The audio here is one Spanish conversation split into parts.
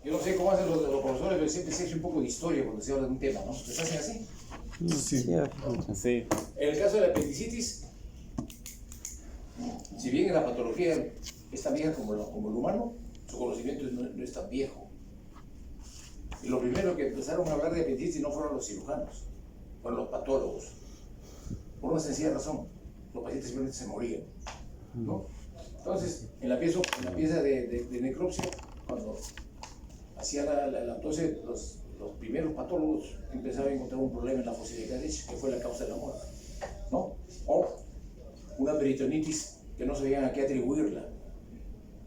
Yo no sé cómo hacen los profesores, pero siempre se hace un poco de historia cuando se habla de un tema, ¿no? ¿Les hacen así? Sí. Sí. En el caso de la apendicitis, si bien la patología es tan vieja como el humano, su conocimiento no es tan viejo. Y lo primero que empezaron a hablar de apendicitis no fueron los cirujanos, fueron los patólogos. Por una sencilla razón, los pacientes simplemente se morían, ¿no? Entonces, en la pieza de necropsia, cuando hacía la autopsia, los primeros patólogos empezaron a encontrar un problema en la fosa ilíaca derecha, que fue la causa de la muerte, ¿no? O una peritonitis que no sabían a qué atribuirla.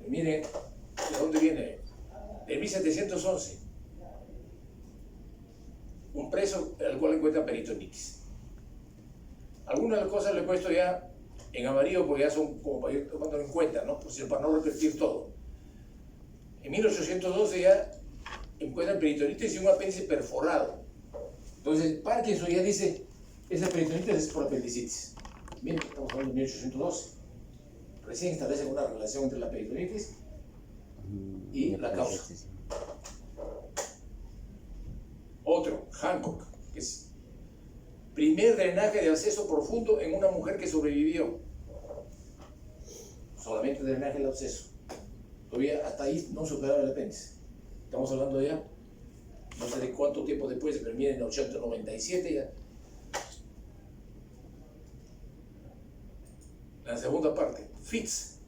Miren, ¿de dónde viene? De 1711. Un preso al cual encuentra peritonitis. Algunas de las cosas le he puesto ya en amarillo porque ya son como para ir tomándolo en cuenta, ¿no? Pues, para no repetir todo. En 1812 ya encuentran peritonitis y un apéndice perforado. Entonces Parkinson ya dice, esa peritonitis es por apendicitis. Miren, estamos hablando de 1812. Recién establecen una relación entre la peritonitis y la causa. Otro, Hancock, que es primer drenaje de absceso profundo en una mujer que sobrevivió. Solamente drenaje del absceso. Todavía hasta ahí no superaba el apéndice. Estamos hablando ya, no sé de cuánto tiempo después, pero miren, en 1897 ya. La segunda parte, Fitz.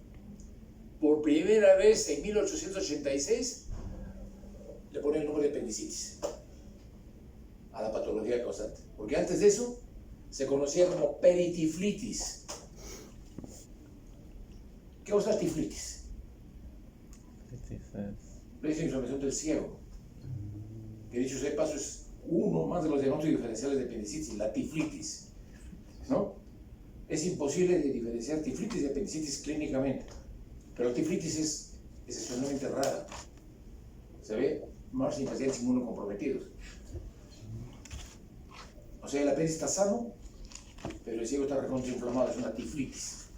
Por primera vez en 1886 le pone el nombre de apendicitis a la patología causante. Porque antes de eso se conocía como peritiflitis. ¿Qué causa tiflitis? Es la inflamación del ciego. Que dicho sea de paso es uno más de los diagnósticos diferenciales de apendicitis, la tiflitis, ¿no? Es imposible de diferenciar tiflitis de apendicitis clínicamente, pero la tiflitis es excepcionalmente rara. Se ve más en pacientes inmunocomprometidos. O sea, el apéndice está sano, pero el ciego está recontrainflamado, es una tiflitis.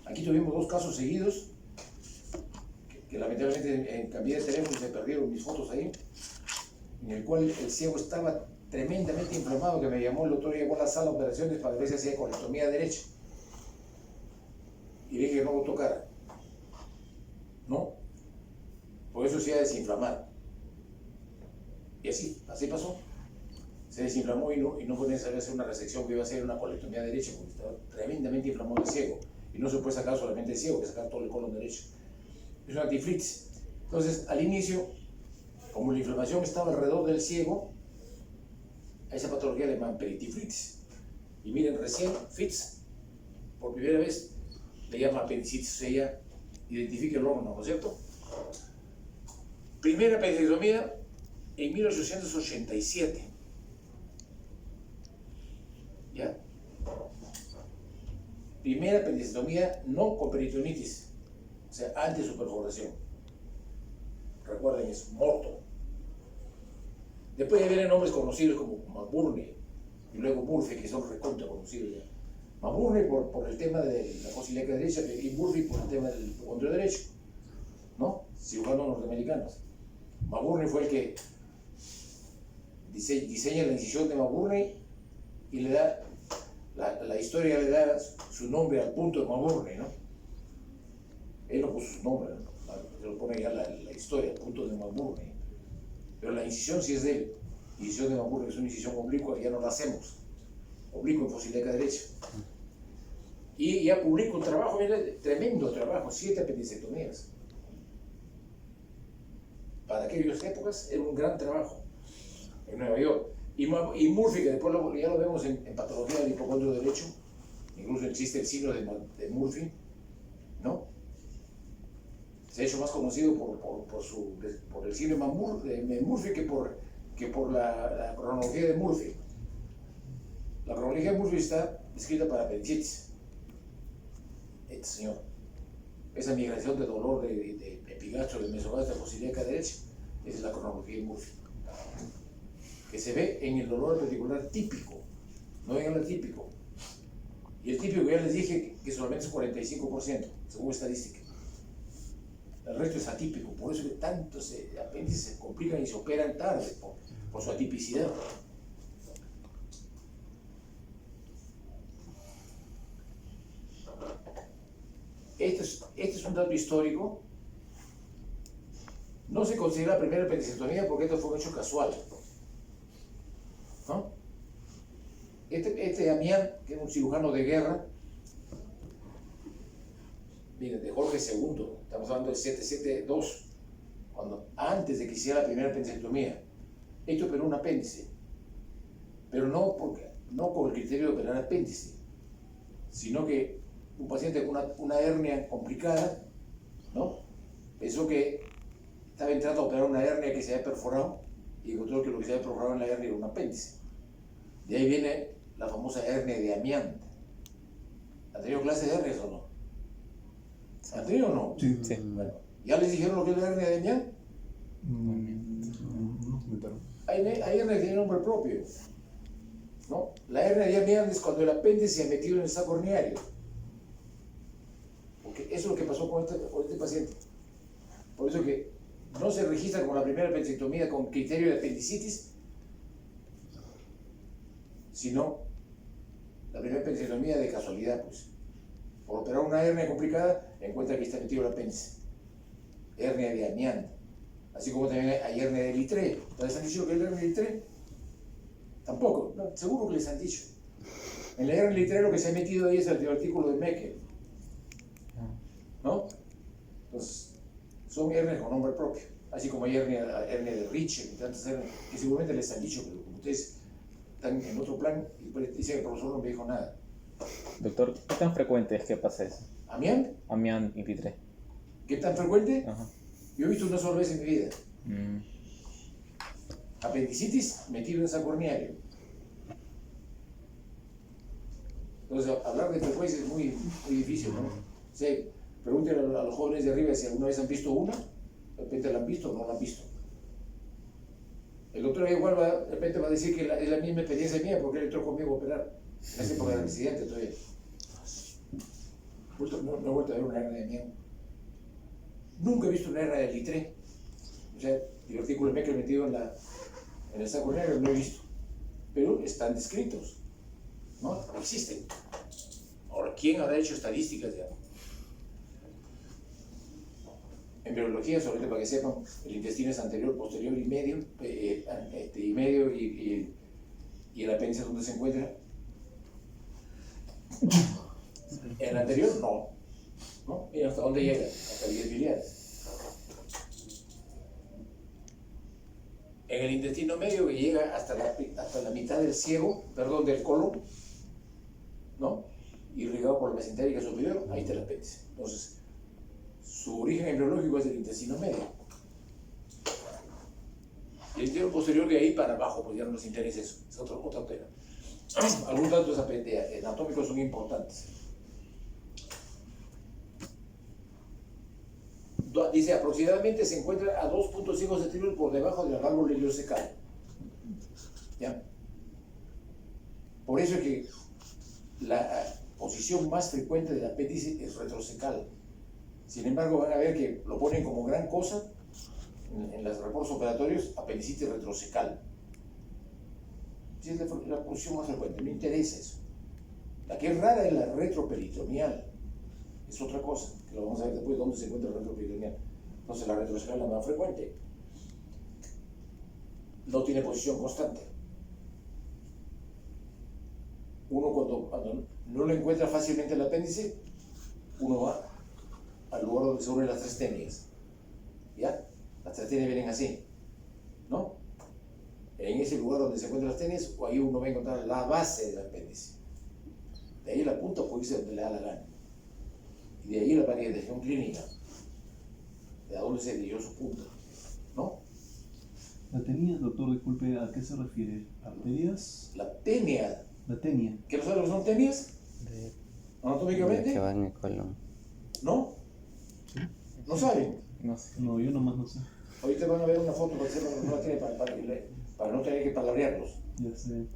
Aquí tuvimos dos casos seguidos, que lamentablemente cambié de teléfono y se perdieron mis fotos ahí, en el cual el ciego estaba tremendamente inflamado, que me llamó el doctor, llegó a la sala de operaciones para ver si hacía colectomía derecha. Y dije que no lo tocara. ¿No? Por eso se iba a desinflamar. Y así pasó. Se desinflamó y no fue necesario hacer una resección, que iba a hacer una colectomía derecha, porque estaba tremendamente inflamado el ciego. Y no se puede sacar solamente el ciego, que sacar todo el colon derecho. Es una tiflitis. Entonces, al inicio, como la inflamación estaba alrededor del ciego, a esa patología le llaman peritiflitis. Y miren, recién Fitz, por primera vez, le llama apendicitis, o sea, ella identifica el órgano, ¿no es cierto? Primera apendicectomía en 1887. ¿Ya? Primera apendicectomía no con peritonitis, o sea, antes de su perforación. Recuerden eso, Morton. Después ya vienen nombres conocidos como McBurney y luego Murphy, que son recontra conocidos ya. McBurney por el tema de la fosa ilíaca derecha y Murphy por el tema del hipocondrio derecho, ¿no? Cirujanos norteamericanos. McBurney fue el que diseña la incisión de McBurney y le da, la historia le da su nombre al punto de McBurney, ¿no? Él no puso su nombre, ¿no? Se lo pone ya la historia, el punto de McBurney. Pero la incisión sí es de él. La incisión de McBurney es una incisión oblicua que ya no la hacemos. Oblicua en fosa ilíaca derecha. Y ya publicó un trabajo, mira, tremendo trabajo, 7 apendicectomías. Para aquellas épocas era un gran trabajo en Nueva York. Y Murphy, que después ya lo vemos en patología del hipocondrio derecho, incluso existe el signo de Murphy, ¿no? Se ha hecho más conocido por el signo de Murphy que por la cronología de Murphy. La cronología de Murphy está escrita para apendicitis. Este señor, esa migración de dolor de epigastro, de mesogastro, de fosa ilíaca derecha, esa es la cronología de Murphy, que se ve en el dolor articular típico, no en el atípico. Y el típico ya les dije que solamente es 45%, según estadística. El resto es atípico, por eso que tantos apéndices se complican y se operan tarde, por su atipicidad. Este es un dato histórico. No se considera la primera apendicectomía porque esto fue un hecho casual, ¿no? Este Damián, que era un cirujano de guerra, miren, de Jorge II, estamos hablando del 772, antes de que hiciera la primera apendicectomía, esto operó un apéndice, pero no por el criterio de operar apéndice, sino que un paciente con una hernia complicada, ¿no? Pensó que estaba entrando a operar una hernia que se había perforado y encontró que lo que se había perforado en la hernia era un apéndice. De ahí viene la famosa hernia de Amián. ¿Han tenido clases de hernias o no? ¿Han tenido o no? Sí. Bueno, ¿ya les dijeron lo que es la hernia de Amián? No comentaron. Hay hernias que tienen nombre propio, ¿no? La hernia de Amián es cuando el apéndice se ha metido en el saco herniario. Porque eso es lo que pasó con este paciente. Por eso que no se registra como la primera apendicectomía con criterio de apendicitis, sino la primera apendicectomía de casualidad, pues. Por operar una hernia complicada, encuentra que está metido el apéndice. Hernia de Amián. Así como también hay hernia de Littré. ¿Les han dicho lo que es la hernia de Littré? Tampoco. No, seguro que les han dicho. En la hernia de Littré lo que se ha metido ahí es el artículo de Meckel, ¿no? Entonces, son hernias con nombre propio. Así como hay hernia de Richter y tantas hernias que seguramente les han dicho, pero como ustedes están en otro plan y dicen que el profesor no me dijo nada. Doctor, ¿qué tan frecuente es que pase eso? ¿Amián? Amián y Littré. ¿Qué tan frecuente? Ajá. Yo he visto una sola vez en mi vida. Apendicitis metido en saco herniario. Entonces, hablar de frecuencia es muy difícil, ¿no? O sea, pregúntenle a los jóvenes de arriba si alguna vez han visto una, de repente la han visto o no la han visto. El doctor igual de repente va a decir que es la misma experiencia mía porque él entró conmigo a operar. En esa época de residente todavía. No he vuelto a ver una hernia de Amián. Nunca he visto una hernia de Littré. O sea, el artículo de Meckel metido en el saco herniario no he visto. Pero están descritos, ¿no? Existen. Ahora, ¿quién habrá hecho estadísticas ya? En biología, sobre todo para que sepan, el intestino es anterior, posterior y medio, y el apéndice es donde se encuentra. En el anterior, no. ¿Y hasta dónde llega? Hasta vías biliares. En el intestino medio, que llega hasta la mitad del colon, ¿no? Irrigado por la mesentérica superior, ahí está el apéndice. Entonces, su origen embriológico es el intestino medio. Y el intestino posterior de ahí para abajo, pues ya no nos interesa eso, es otra tema. Algunos datos anatómicos son importantes. Dice, aproximadamente se encuentra a 2.5 centímetros por debajo del árbol iliocecal. ¿Ya? Por eso es que la posición más frecuente del apéndice es retrocecal. Sin embargo, van a ver que lo ponen como gran cosa en los reportes operatorios, apendicitis retrocecal. Es la posición más frecuente, no interesa eso. La que es rara es la retroperitoneal. Es otra cosa, que lo vamos a ver después dónde se encuentra el retroperitoneal. Entonces la retrocecal es la más frecuente. No tiene posición constante. Uno cuando no lo encuentra fácilmente el apéndice, uno va al lugar donde se unen las tres tenias. ¿Ya? Las tres tenias vienen así, ¿no? En ese lugar donde se encuentran las tenias, ahí uno va a encontrar la base del apéndice. De ahí la punta puede irse donde le da la gana. Y de ahí la manifestación clínica. De a dónde se dirigió su punta, ¿no? La tenia, doctor, disculpe, ¿a qué se refiere? ¿Arterias? La tenia. La tenia. ¿Qué no saben lo que son tenias? Anatómicamente. Que va en el colon. ¿No? ¿No saben? No sé. No, yo nomás no sé. Ahorita van a ver una foto para no tener que palabrearlos. Ya sé.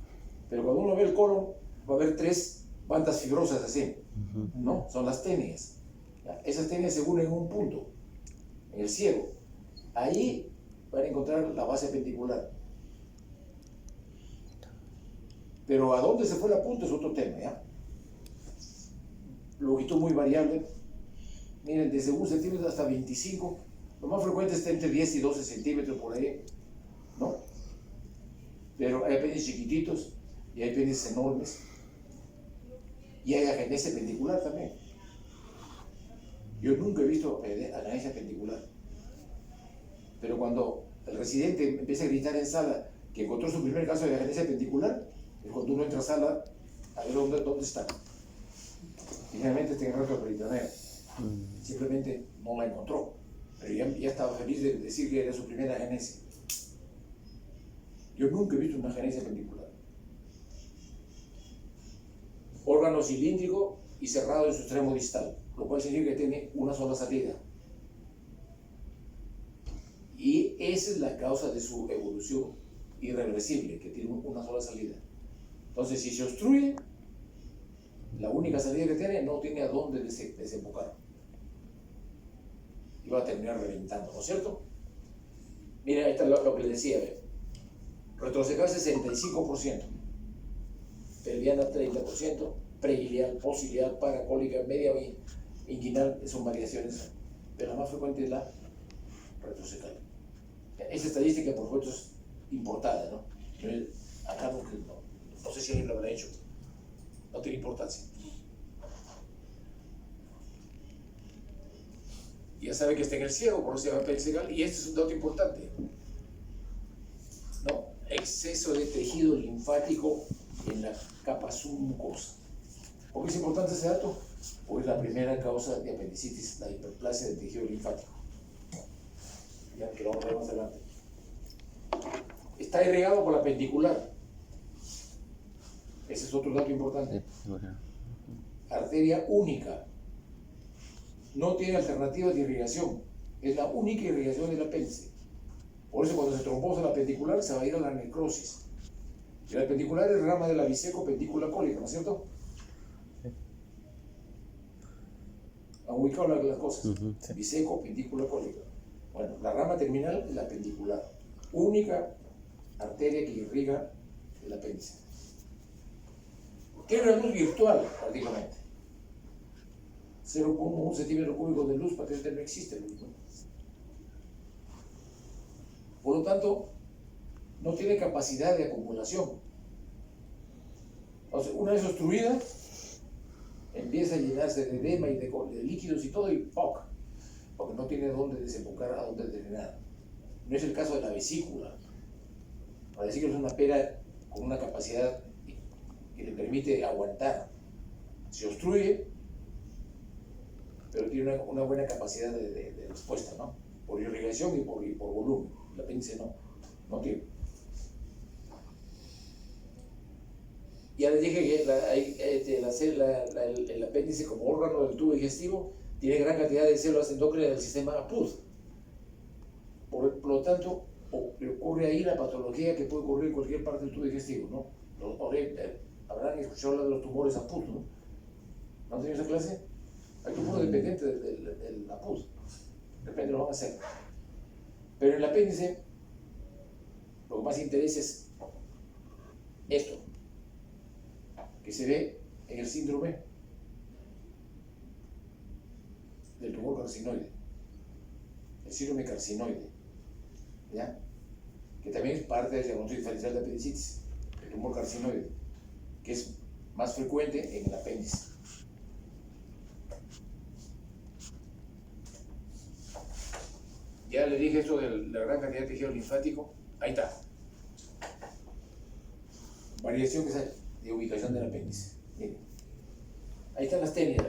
Pero cuando uno ve el colon, va a ver tres bandas fibrosas así, ¿no? Son las tenias. ¿Ya? Esas tenias se unen en un punto. en el ciego. Ahí van a encontrar la base pendicular. Pero a dónde se fue la punta es otro tema, ¿ya? Longitud muy variable. Miren, desde 1 centímetro hasta 25. Lo más frecuente está entre 10 y 12 centímetros por ahí, ¿no? Pero hay apéndices chiquititos y hay apéndices enormes. Y hay agenesia pendicular también. Yo nunca he visto agenesia pendicular. Pero cuando el residente empieza a gritar en sala que encontró su primer caso de agenesia pendicular, es cuando uno entra a sala a ver dónde está. Finalmente está en el retroperitoneo. Simplemente no la encontró. Pero ya estaba feliz de decir que era su primera agenesia. Yo nunca he visto una agenesia pendicular. Órgano cilíndrico y cerrado en su extremo distal, lo cual significa que tiene una sola salida. Y esa es la causa de su evolución irreversible, que tiene una sola salida. Entonces, si se obstruye, la única salida que tiene no tiene a dónde desembocar. Y va a terminar reventando, ¿no es cierto? Miren, ahí está lo que les decía, ¿ve? Retrocecal 65%, pelviana 30%, preilial, posilial, paracólica, media inguinal, son variaciones, pero la más frecuente es la retrocecal. Esa estadística, por supuesto, es importada, ¿no? Acá no sé si alguien lo habrá hecho, no tiene importancia. Ya sabe que está en el ciego, por eso se llama apéndice, y este es un dato importante, ¿no? Exceso de tejido linfático en la capa submucosa. ¿Por qué es importante ese dato? Porque es la primera causa de apendicitis, la hiperplasia del tejido linfático. Ya que lo vamos a ver más adelante. Está irrigado por la pendicular. Ese es otro dato importante. Arteria única. No tiene alternativa de irrigación. Es la única irrigación del apéndice. Por eso cuando se trombosa la pendicular se va a ir a la necrosis. Y la pendicular es rama de la biseco-pendícula cólica, ¿no es cierto? Sí. ¿Han ubicado las cosas? Sí. Biseco-pendícula cólica. Bueno, la rama terminal es la pendicular. Única arteria que irriga el apéndice. ¿Qué es la luz virtual, prácticamente? 0,1 centímetro cúbico de luz, prácticamente no existe luz, ¿no? Por lo tanto, no tiene capacidad de acumulación. O sea, una vez obstruida, empieza a llenarse de edema y de líquidos y todo, y ¡poc! Porque no tiene dónde desembocar, a dónde drenar. No es el caso de la vesícula. La vesícula es una pera con una capacidad que le permite aguantar. Se obstruye, pero tiene una buena capacidad de respuesta, ¿no? Por irrigación y por volumen. El apéndice no tiene. Ya les dije que el apéndice como órgano del tubo digestivo tiene gran cantidad de células endócrinas del sistema APUD. Por lo tanto, ocurre ahí la patología que puede ocurrir en cualquier parte del tubo digestivo, ¿no? Habrán escuchado hablar de los tumores APUD, ¿no? ¿No han tenido esa clase? Hay tumores dependientes del APUD. De repente lo van a hacer. Pero en el apéndice, lo que más interesa es esto, que se ve en el síndrome del tumor carcinoide, el síndrome carcinoide, ¿ya? Que también es parte del diagnóstico diferencial de apendicitis, el tumor carcinoide, que es más frecuente en el apéndice. Ya le dije esto de la gran cantidad de tejido linfático, ahí está. Variación que es de ubicación del apéndice. Miren. Ahí están las tenias.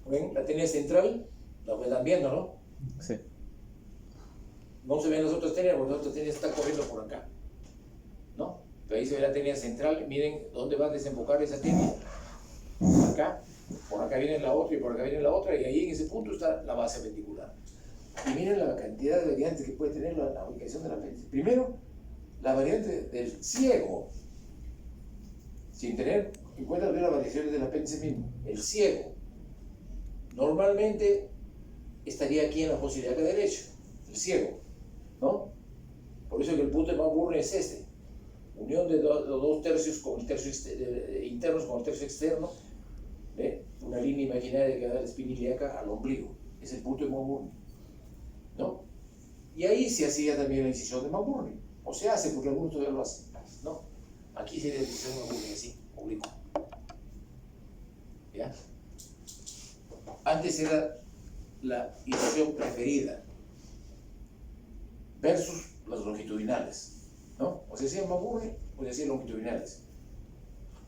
¿Ven? La tenia central, la están viendo, ¿no? Sí. No se ven las otras tenias porque las otras tenias están corriendo por acá, ¿no? Pero ahí se ve la tenia central. Miren dónde va a desembocar esa tenia. Acá, por acá viene la otra y por acá viene la otra, y ahí en ese punto está la base pendicular. Y miren la cantidad de variantes que puede tener la ubicación del apéndice. Primero, la variante del ciego, sin tener en cuenta las variaciones del apéndice mismo. El ciego, normalmente estaría aquí en la fosa ilíaca derecha, el ciego, ¿no? Por eso que el punto de McBurney es este. Unión de los dos tercios con el tercio internos con el tercio externo, ¿ve? Una línea imaginaria que da la espina ilíaca al ombligo. Es el punto de McBurney, ¿no? Y ahí se hacía también la incisión de McBurney. O se hace porque algunos todavía lo hacen, ¿no? Aquí sería la incisión de McBurney, así, oblicuo. ¿Ya? Antes era la incisión preferida versus las longitudinales, ¿no? O se hacían McBurney o se hacían longitudinales.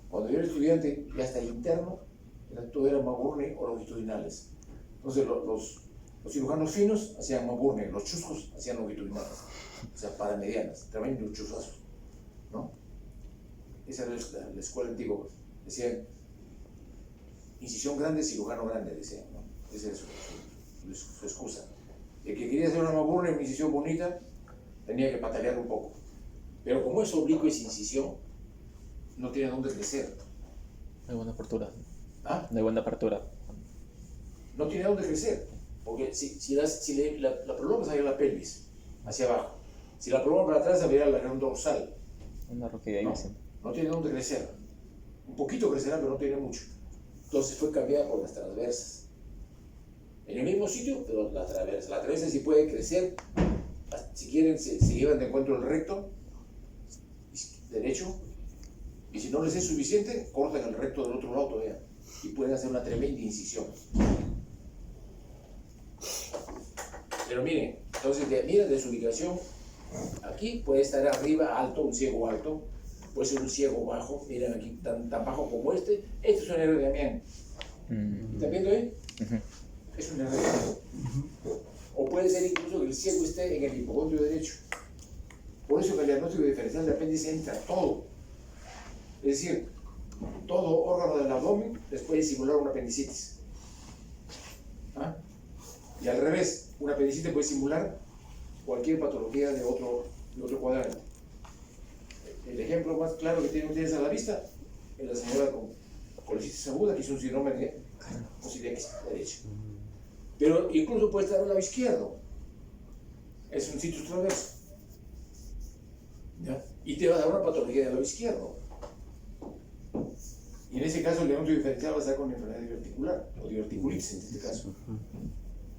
Cuando yo era estudiante y hasta el interno, todo era McBurney o longitudinales. Entonces los cirujanos finos hacían McBurney, los chuscos hacían longitudinales, o sea, paramedianas, tremendo chuzazo, ¿no? Esa era la escuela antigua, decían incisión grande, cirujano grande, decían, ¿no? Esa era su excusa. El que quería hacer una McBurney, una incisión bonita, tenía que patalear un poco. Pero como es oblicuo y sin incisión, no tiene dónde crecer. No hay buena apertura. ¿Ah? No hay buena apertura. No tiene dónde crecer. Porque si la prolongas hacia la pelvis, hacia abajo. Si la prolongas para atrás, se va a la gran dorsal. Una roquilla ahí. No, no tiene dónde crecer. Un poquito crecerá, pero no tiene mucho. Entonces fue cambiada por las transversas. En el mismo sitio, pero la transversa. La transversa sí puede crecer. Si quieren, se llevan de encuentro el recto derecho. Y si no les es suficiente, cortan el recto del otro lado todavía. Y pueden hacer una tremenda incisión. Pero miren, entonces miren de su ubicación. Aquí puede estar arriba alto, un ciego alto. Puede ser un ciego bajo. Miren aquí, tan bajo como este. Este es un herrero de Damián. ¿Están viendo ahí? Es un herrero de Damián. O puede ser incluso que el ciego esté en el hipocondrio derecho. Por eso que el diagnóstico diferencial del apéndice entra todo. Es decir, todo órgano del abdomen les puede simular una apendicitis. ¿Ah? Y al revés, una apendicitis puede simular cualquier patología de otro cuadrante. El ejemplo más claro que tienen ustedes a la vista es la señora con colecitis aguda, que es un síndrome de ciliaquis derecha. Pero incluso puede estar al lado izquierdo. Es un situs transverso. ¿Ya? Y te va a dar una patología del lado izquierdo. Y en ese caso el diagnóstico diferencial va a estar con enfermedad diverticular, o diverticulitis en este caso.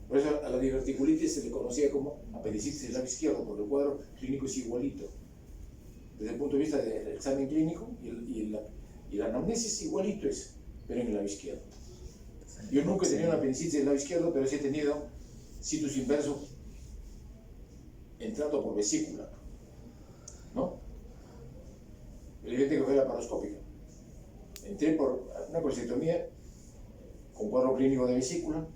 Por eso a la diverticulitis se le conocía como apendicitis del lado izquierdo, porque el cuadro clínico es igualito. Desde el punto de vista del examen clínico y la anamnesis igualito es, pero en el lado izquierdo. Yo nunca he tenido una apendicitis del lado izquierdo, pero sí he tenido situs inverso entrando por vesícula, ¿no? Evidente que fue laparoscópica. Entré por una colestectomía con cuadro clínico de vesícula,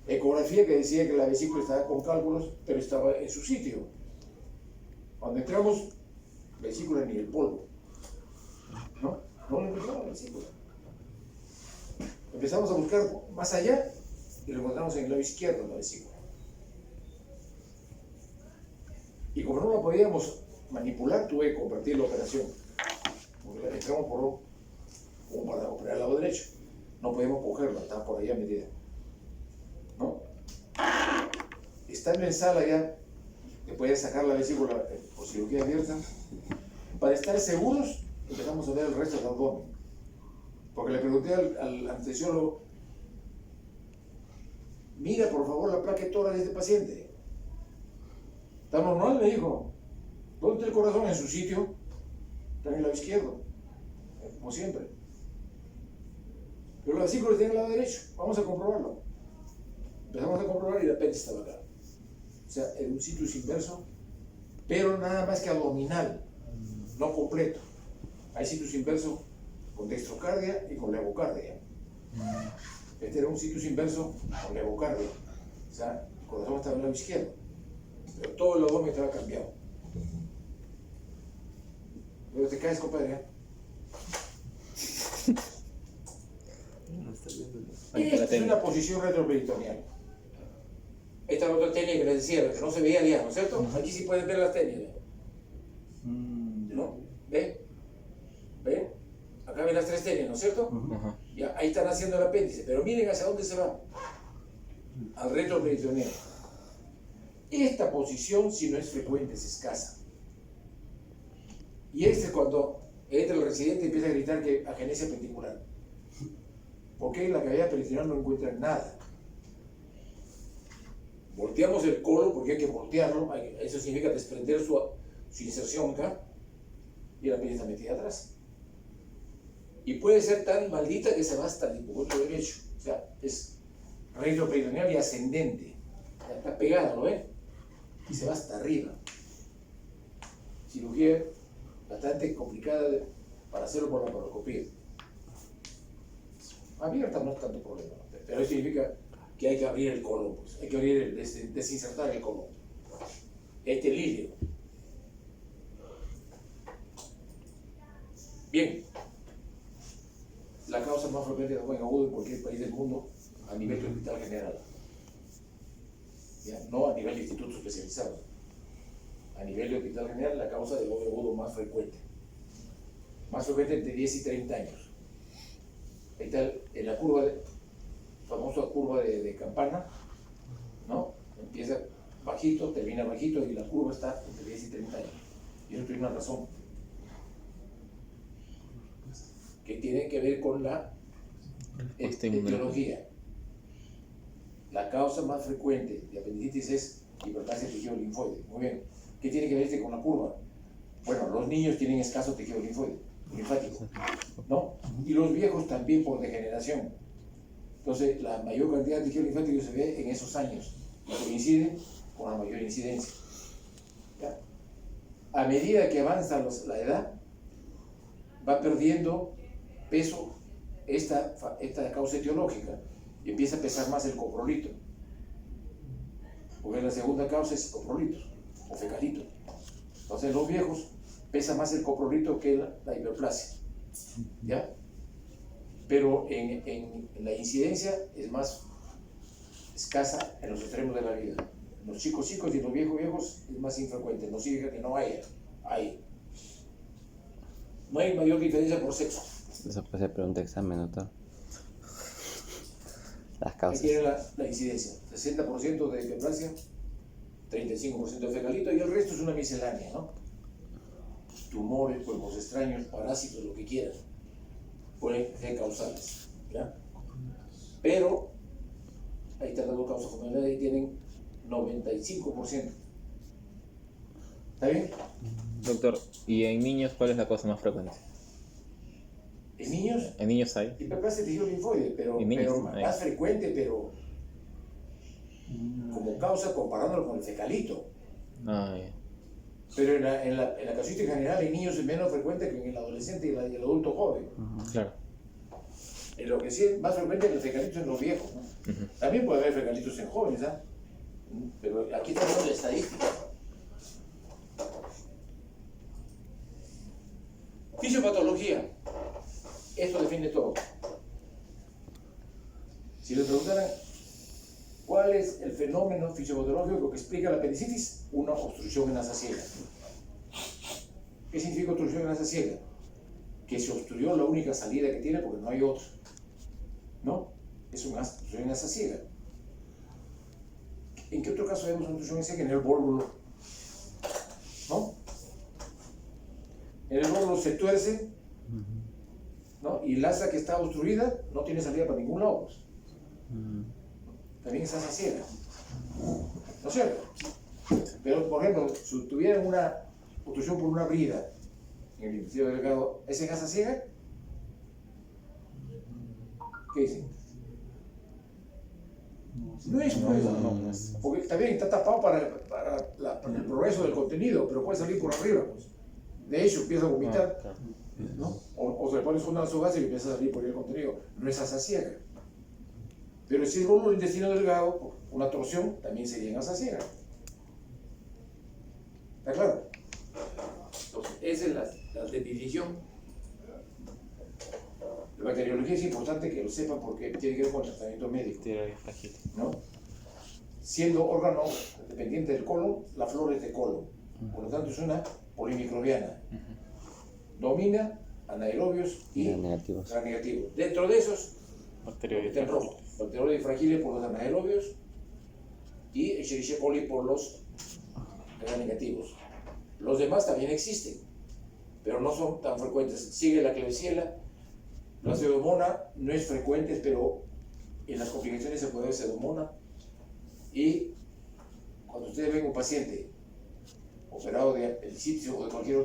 ecografía que decía que la vesícula estaba con cálculos, pero estaba en su sitio. Cuando entramos, vesícula ni el polvo, ¿no? No lo encontramos la vesícula. Empezamos a buscar más allá y lo encontramos en el lado izquierdo de la vesícula. Y como no la podíamos manipular, tuve que convertir la operación. Porque la entramos como para operar al lado derecho. No podíamos cogerla, estaba por allá metida. ¿No? Estando en sala ya, después de sacar la vesícula por cirugía abierta, para estar seguros, empezamos a ver el resto del abdomen. Porque le pregunté al anestesiólogo, mira por favor la placa tórax de este paciente. ¿Está normal? Me dijo. ¿Dónde está el corazón? En su sitio. Está en el lado izquierdo, como siempre. Pero la vesícula está en el lado derecho. Vamos a comprobarlo. Empezamos a comprobar y el apéndice estaba acá. O sea, era un situs inverso, pero nada más que abdominal, no completo. Hay situs inverso con dextrocardia y con levocardia. Este era un situs inverso con levocardia. O sea, el corazón estaba en el lado izquierdo, pero todo el abdomen estaba cambiado. Pero te caes, compadre. Esta es una posición retroperitoneal. Esta es la otra técnica que les decía, que no se veía ya, ¿no es cierto? Aquí sí pueden ver las técnicas. ¿No? ¿Ven? ¿Ven? Acá ven las tres técnicas, ¿no es cierto? Ya, ahí están haciendo el apéndice, pero miren hacia dónde se va. al retroperitoneal. Esta posición, si no es frecuente, es escasa. Y este es cuando entra el residente y empieza a gritar que agenesia pendicular. Porque en la cavidad peritoneal no encuentran nada. Volteamos el colon porque hay que voltearlo, eso significa desprender su inserción acá y la piel está metida atrás. Y puede ser tan maldita que se va hasta el hipocondrio derecho. O sea, es retroperitoneal y ascendente. Ya está pegada, ¿lo ven? Y se va hasta arriba. Cirugía bastante complicada para hacerlo por la laparoscopía. Abierta no es tanto problema, pero eso significa que hay que abrir el colon, pues. Hay que abrir desinsertar el colon. Este líquido. Bien. La causa más frecuente de buen agudo en cualquier país del mundo a nivel de hospital general. ¿Ya? No a nivel de instituto especializado. A nivel de hospital general, la causa de buen agudo más frecuente. Más frecuente entre 10 y 30 años. Ahí está en la curva, famosa curva de campana, ¿no? Empieza bajito, termina bajito y la curva está entre 10 y 30 años. Y eso tiene una razón. Que tiene que ver con la etiología. La causa más frecuente de apendicitis es hiperplasia del tejido linfoide. Muy bien. ¿Qué tiene que ver con la curva? Bueno, los niños tienen escaso tejido linfático, ¿no? Y los viejos también por degeneración. Entonces, la mayor cantidad de tejido linfático se ve en esos años y coincide con la mayor incidencia. ¿Ya? A medida que avanza la edad, va perdiendo peso esta causa etiológica y empieza a pesar más el coprolito. Porque la segunda causa es coprolito o fecalito. Entonces, los viejos pesa más el coprolito que la hiperplasia. ¿Ya? Pero en la incidencia es más escasa en los extremos de la vida. En los chicos y en los viejos es más infrecuente. No significa que no haya. Hay. No hay mayor diferencia por sexo. Eso puede ser pregunta de examen, doctor. Las Ahí causas. tiene la incidencia. 60% de hiperplasia, 35% de fecalito y el resto es una miscelánea, ¿no? Tumores, cuerpos extraños, parásitos, lo que quieran. Pueden ser causales, ¿ya? Pero, ahí están las dos causas fundamentales y tienen 95%. ¿Está bien? Doctor, ¿y en niños cuál es la cosa más frecuente? En niños, ¿En niños hay? hiperplasia de tejido linfoide, pero más frecuente, pero como causa comparándolo con el fecalito. Ah, ya. Pero en la casuística general en niños es menos frecuente que en el adolescente y el adulto joven. Claro. En lo que sí es más frecuente que el fecalito en los viejos, ¿no? También puede haber fecalitos en jóvenes, ¿ah? Pero aquí tenemos la estadística. Fisiopatología. Esto define todo. Si le preguntaran cuál es el fenómeno fisiopatológico que explica la apendicitis, una obstrucción en asa ciega. ¿Qué significa obstrucción en asa ciega? Que se obstruyó la única salida que tiene porque no hay otra. ¿No? Es una obstrucción en asa ciega. ¿En qué otro caso vemos una obstrucción en ciega? En el bólulo. ¿No? En el bólulo se tuerce, ¿no? Y la asa que está obstruida no tiene salida para ningún lado. Pues. También es asa ciega. ¿No es cierto? Pero, por ejemplo, si tuvieran una obstrucción por una brida en el intestino delgado, ¿es en asa ciega? ¿Qué dicen? No es, pues, no. Porque también está tapado para el progreso del contenido, pero puede salir por arriba, pues. De hecho, empieza a vomitar, ¿no? O se le pones una nasogasia y empieza a salir por el contenido. No es asa ciega. Pero si es bólulo del intestino delgado, una torsión también sería en asa ciega. ¿Está claro? Entonces, esa es la definición. La bacteriología es importante que lo sepan porque tiene que ver con el tratamiento médico, ¿no? Siendo órgano dependiente del colon, la flora es de colon. Por lo tanto, es una polimicrobiana. Domina anaerobios y negativos. negativos. Dentro de esos, está en rojo. Bacteriología frágiles por los anaerobios y Escherichia coli por los gram negativos. Los demás también existen, pero no son tan frecuentes. Sigue la Klebsiella, la Pseudomonas no es frecuente, pero en las complicaciones se puede ver Pseudomonas. Y cuando ustedes ven un paciente operado de apendicitis o de cualquier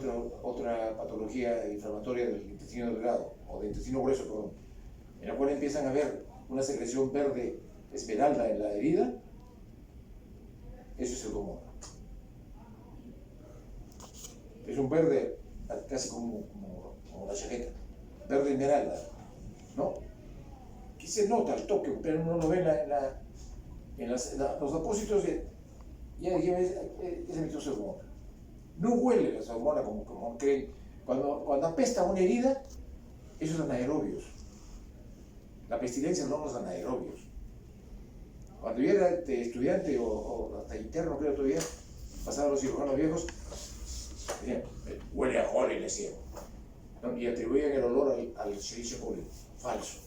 otra patología inflamatoria del intestino delgado o del intestino grueso, perdón, en la cual empiezan a ver una secreción verde esmeralda en la herida, eso es Pseudomonas. Es un verde casi como la chaqueta, verde esmeralda, ¿no? Que se nota al toque, pero uno lo ve en los apósitos ya se metió Pseudomonas. No huele la Pseudomonas como creen. Cuando apesta una herida, esos son anaerobios. La pestilencia no los anaerobios. Cuando yo era estudiante o hasta interno, creo todavía, pasaban los cirujanos viejos, decían, huele a coli, le decían, ¿no? Y atribuían el olor al Escherichia coli. Falso.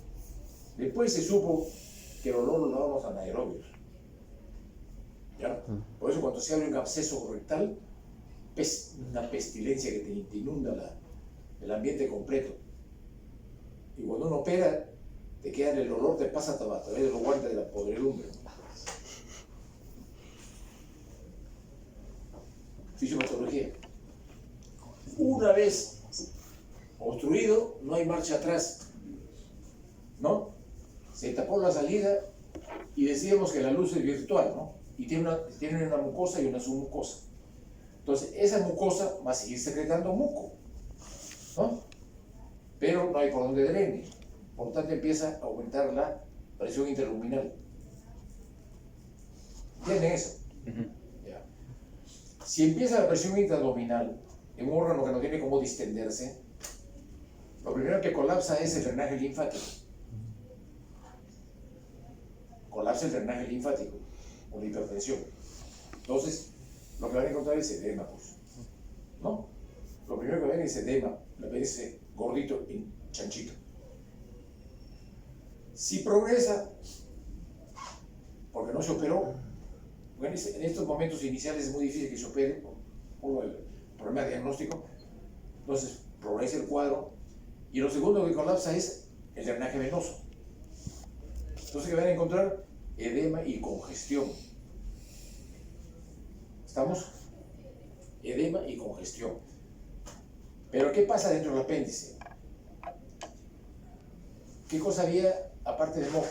Después se supo que el olor lo daban los anaerobios. ¿Ya? Por eso cuando se abre un absceso rectal, es una pestilencia que te inunda el ambiente completo. Y cuando uno opera, te queda el olor, te pasa a través de los guantes de la podredumbre. Fisiopatología. Una vez obstruido, no hay marcha atrás, ¿no? Se tapó la salida y decíamos que la luz es virtual, ¿no? Y tiene una mucosa y una submucosa. Entonces, esa mucosa va a seguir secretando muco, ¿no? Pero no hay por dónde drene. Por lo tanto, empieza a aumentar la presión interluminal. ¿Entienden eso? Ya. Si empieza la presión intraabdominal en un órgano que no tiene cómo distenderse, lo primero que colapsa es el drenaje linfático. Colapsa el drenaje linfático o la hipertensión. Entonces, lo que van a encontrar es edema, pues, ¿no? Lo primero que ven es edema, le ven ese gordito en chanchito. Si progresa, porque no se operó, bueno, en estos momentos iniciales es muy difícil que se opere por el problema diagnóstico, entonces progresa el cuadro, y lo segundo que colapsa es el drenaje venoso. Entonces, ¿qué van a encontrar? Edema y congestión. ¿Estamos? Edema y congestión. Pero ¿qué pasa dentro del apéndice? ¿Qué cosa había aparte de moco?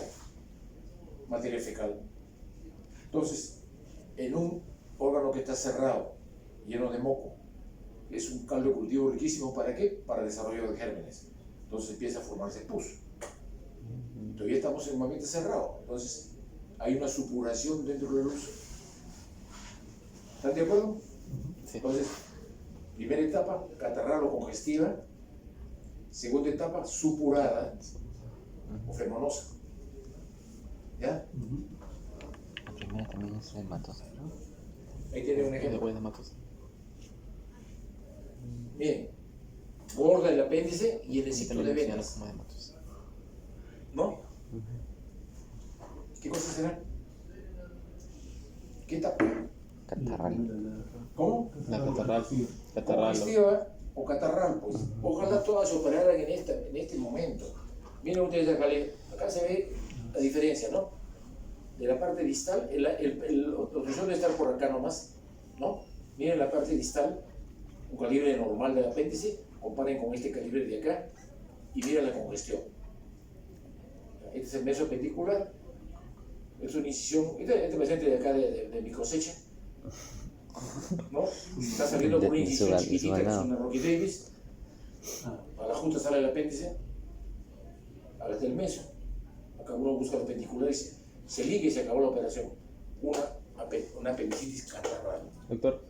Materia fecal. Entonces, en un órgano que está cerrado, lleno de moco, es un caldo de cultivo riquísimo. ¿Para qué? Para el desarrollo de gérmenes. Entonces empieza a formarse pus. Todavía estamos en un ambiente cerrado. Entonces, hay una supuración dentro del uso. ¿Están de acuerdo? Sí. Entonces, primera etapa, catarral o congestiva. Segunda etapa, supurada o flemonosa. ¿Ya? La primera también es reumatosa, ¿no? Ahí tiene un ¿De ejemplo. buena matos? Bien, gorda el apéndice y el ciclo de venas, ¿no? ¿Qué cosas serán? ¿Qué etapa? Catarral. ¿Cómo? La catarral. Catarral. Congestiva o catarral, pues. Ojalá todas se operaran en este momento. Miren ustedes acá se ve la diferencia, ¿no? De la parte distal, la obstrucción debe estar por acá nomás, ¿no? Miren la parte distal, un calibre normal del apéndice, comparen con este calibre de acá y miren la congestión. Este es el mesoapendicular, es una incisión, este paciente de acá de mi cosecha, ¿no? Está saliendo por una incisión chiquitita, que es una Rocky Davis, a la junta sale el apéndice, a la del meso, acá uno busca el apendicular y se liga y se acabó la operación. Una apendicitis catarral. Doctor,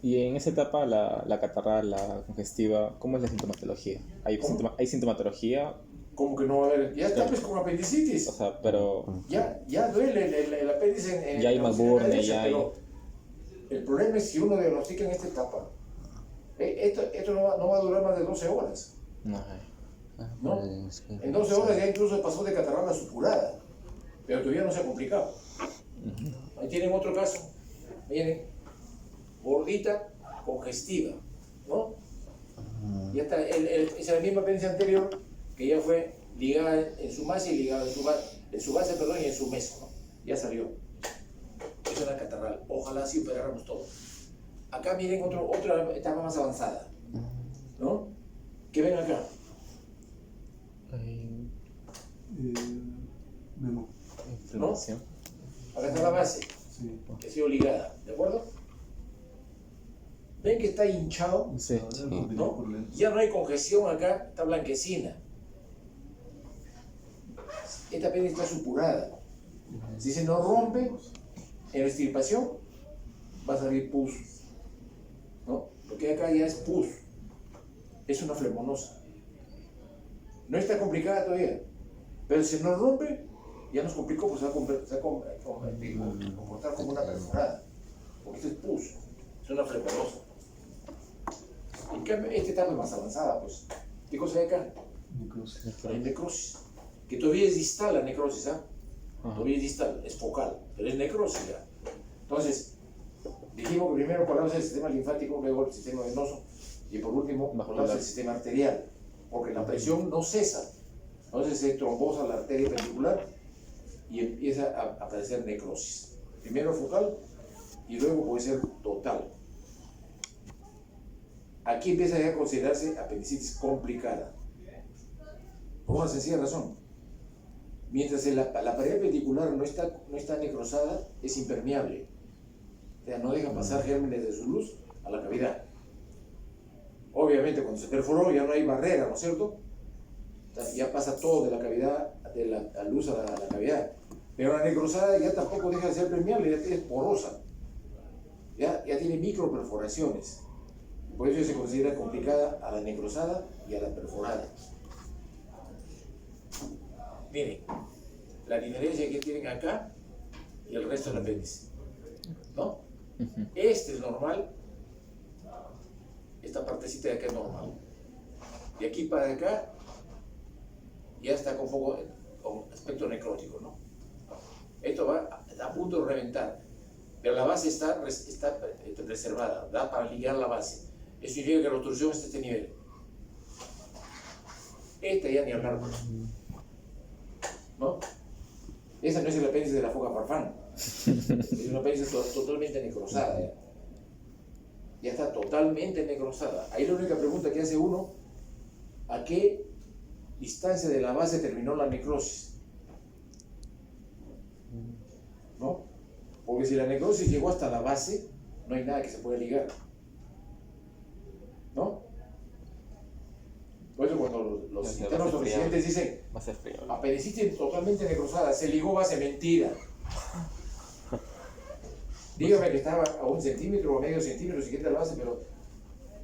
y en esa etapa, la catarral, la congestiva, ¿cómo es la sintomatología? ¿Hay sintomatología? ¿Cómo que no va a haber? Ya está pues con apendicitis. O sea, pero... Ya duele el apéndice en Ya hay la McBurn, derecha, ya hay... pero el problema es si uno diagnostica en esta etapa. Esto no va a durar más de 12 horas. No, ¿No? En 12 horas ya incluso pasó de catarral a supurada, pero todavía no se ha complicado. Ahí tienen otro caso. Miren, gordita congestiva, ¿no? Ya está, es la misma apéndice anterior que ya fue ligada en su base y ligada en su base, perdón, y en su meso, ¿no? Ya salió. Es una catarral. Ojalá así operáramos todo. Acá miren otra etapa más avanzada, ¿no? ¿Qué ven acá? Memo. Inflamación. Acá está la base, Sí. que ha sido ligada, ¿de acuerdo? ¿Ven que está hinchado? Sí. ¿No? Ya no hay congestión acá, está blanquecina. Esta apéndice está supurada. Si se nos rompe en la extirpación, va a salir pus, ¿no? Porque acá ya es pus, es una flemonosa. No está complicada todavía, pero si se nos rompe, ya nos complicó, pues se va a comportar como una perforada, porque esto es pus, es una flemonosa. En cambio, esta etapa es más avanzada, pues. ¿Qué cosa hay acá? Necrosis. Hay necrosis, que todavía es distal la necrosis, ¿ah? Todavía es distal, es focal, pero es necrosis ya. Entonces, dijimos que primero colapsa el sistema linfático, luego el sistema venoso y por último colapsa el sistema arterial, porque la presión no cesa. Entonces se trombosa la arteria ventricular y empieza a aparecer necrosis. Primero focal y luego puede ser total. Aquí empieza ya a considerarse apendicitis complicada. Por una sencilla razón. Mientras la pared ventricular no está necrosada, es impermeable. O sea, no deja pasar gérmenes de su luz a la cavidad. Obviamente, cuando se perforó ya no hay barrera, ¿no es cierto? O sea, ya pasa todo de la cavidad, de la luz a la cavidad. Pero la necrosada ya tampoco deja de ser permeable, ya es porosa. Ya tiene microperforaciones. Por eso se considera complicada a la necrosada y a la perforada. Miren, la diferencia que tienen acá y el resto del apéndice, ¿no? Este es normal, esta partecita de acá es normal. De aquí para acá ya está con aspecto necrótico, ¿no? Esto va a punto de reventar, pero la base está reservada, da para ligar la base. Eso significa que la obstrucción está a este nivel. Esta ya ni hablar, ¿no? Esa no es el apéndice de la foca farfán. Es una apéndice totalmente necrosada. Ya está totalmente necrosada. Ahí la única pregunta que hace uno, ¿a qué distancia de la base terminó la necrosis? ¿No? Porque si la necrosis llegó hasta la base, no hay nada que se pueda ligar. ¿No? Por eso cuando los internos o residentes dicen Va a ser frío. apendicitis totalmente necrosada, se ligó base, mentira. Dígame que estaba a 1 centímetro o medio centímetro si quita la base, pero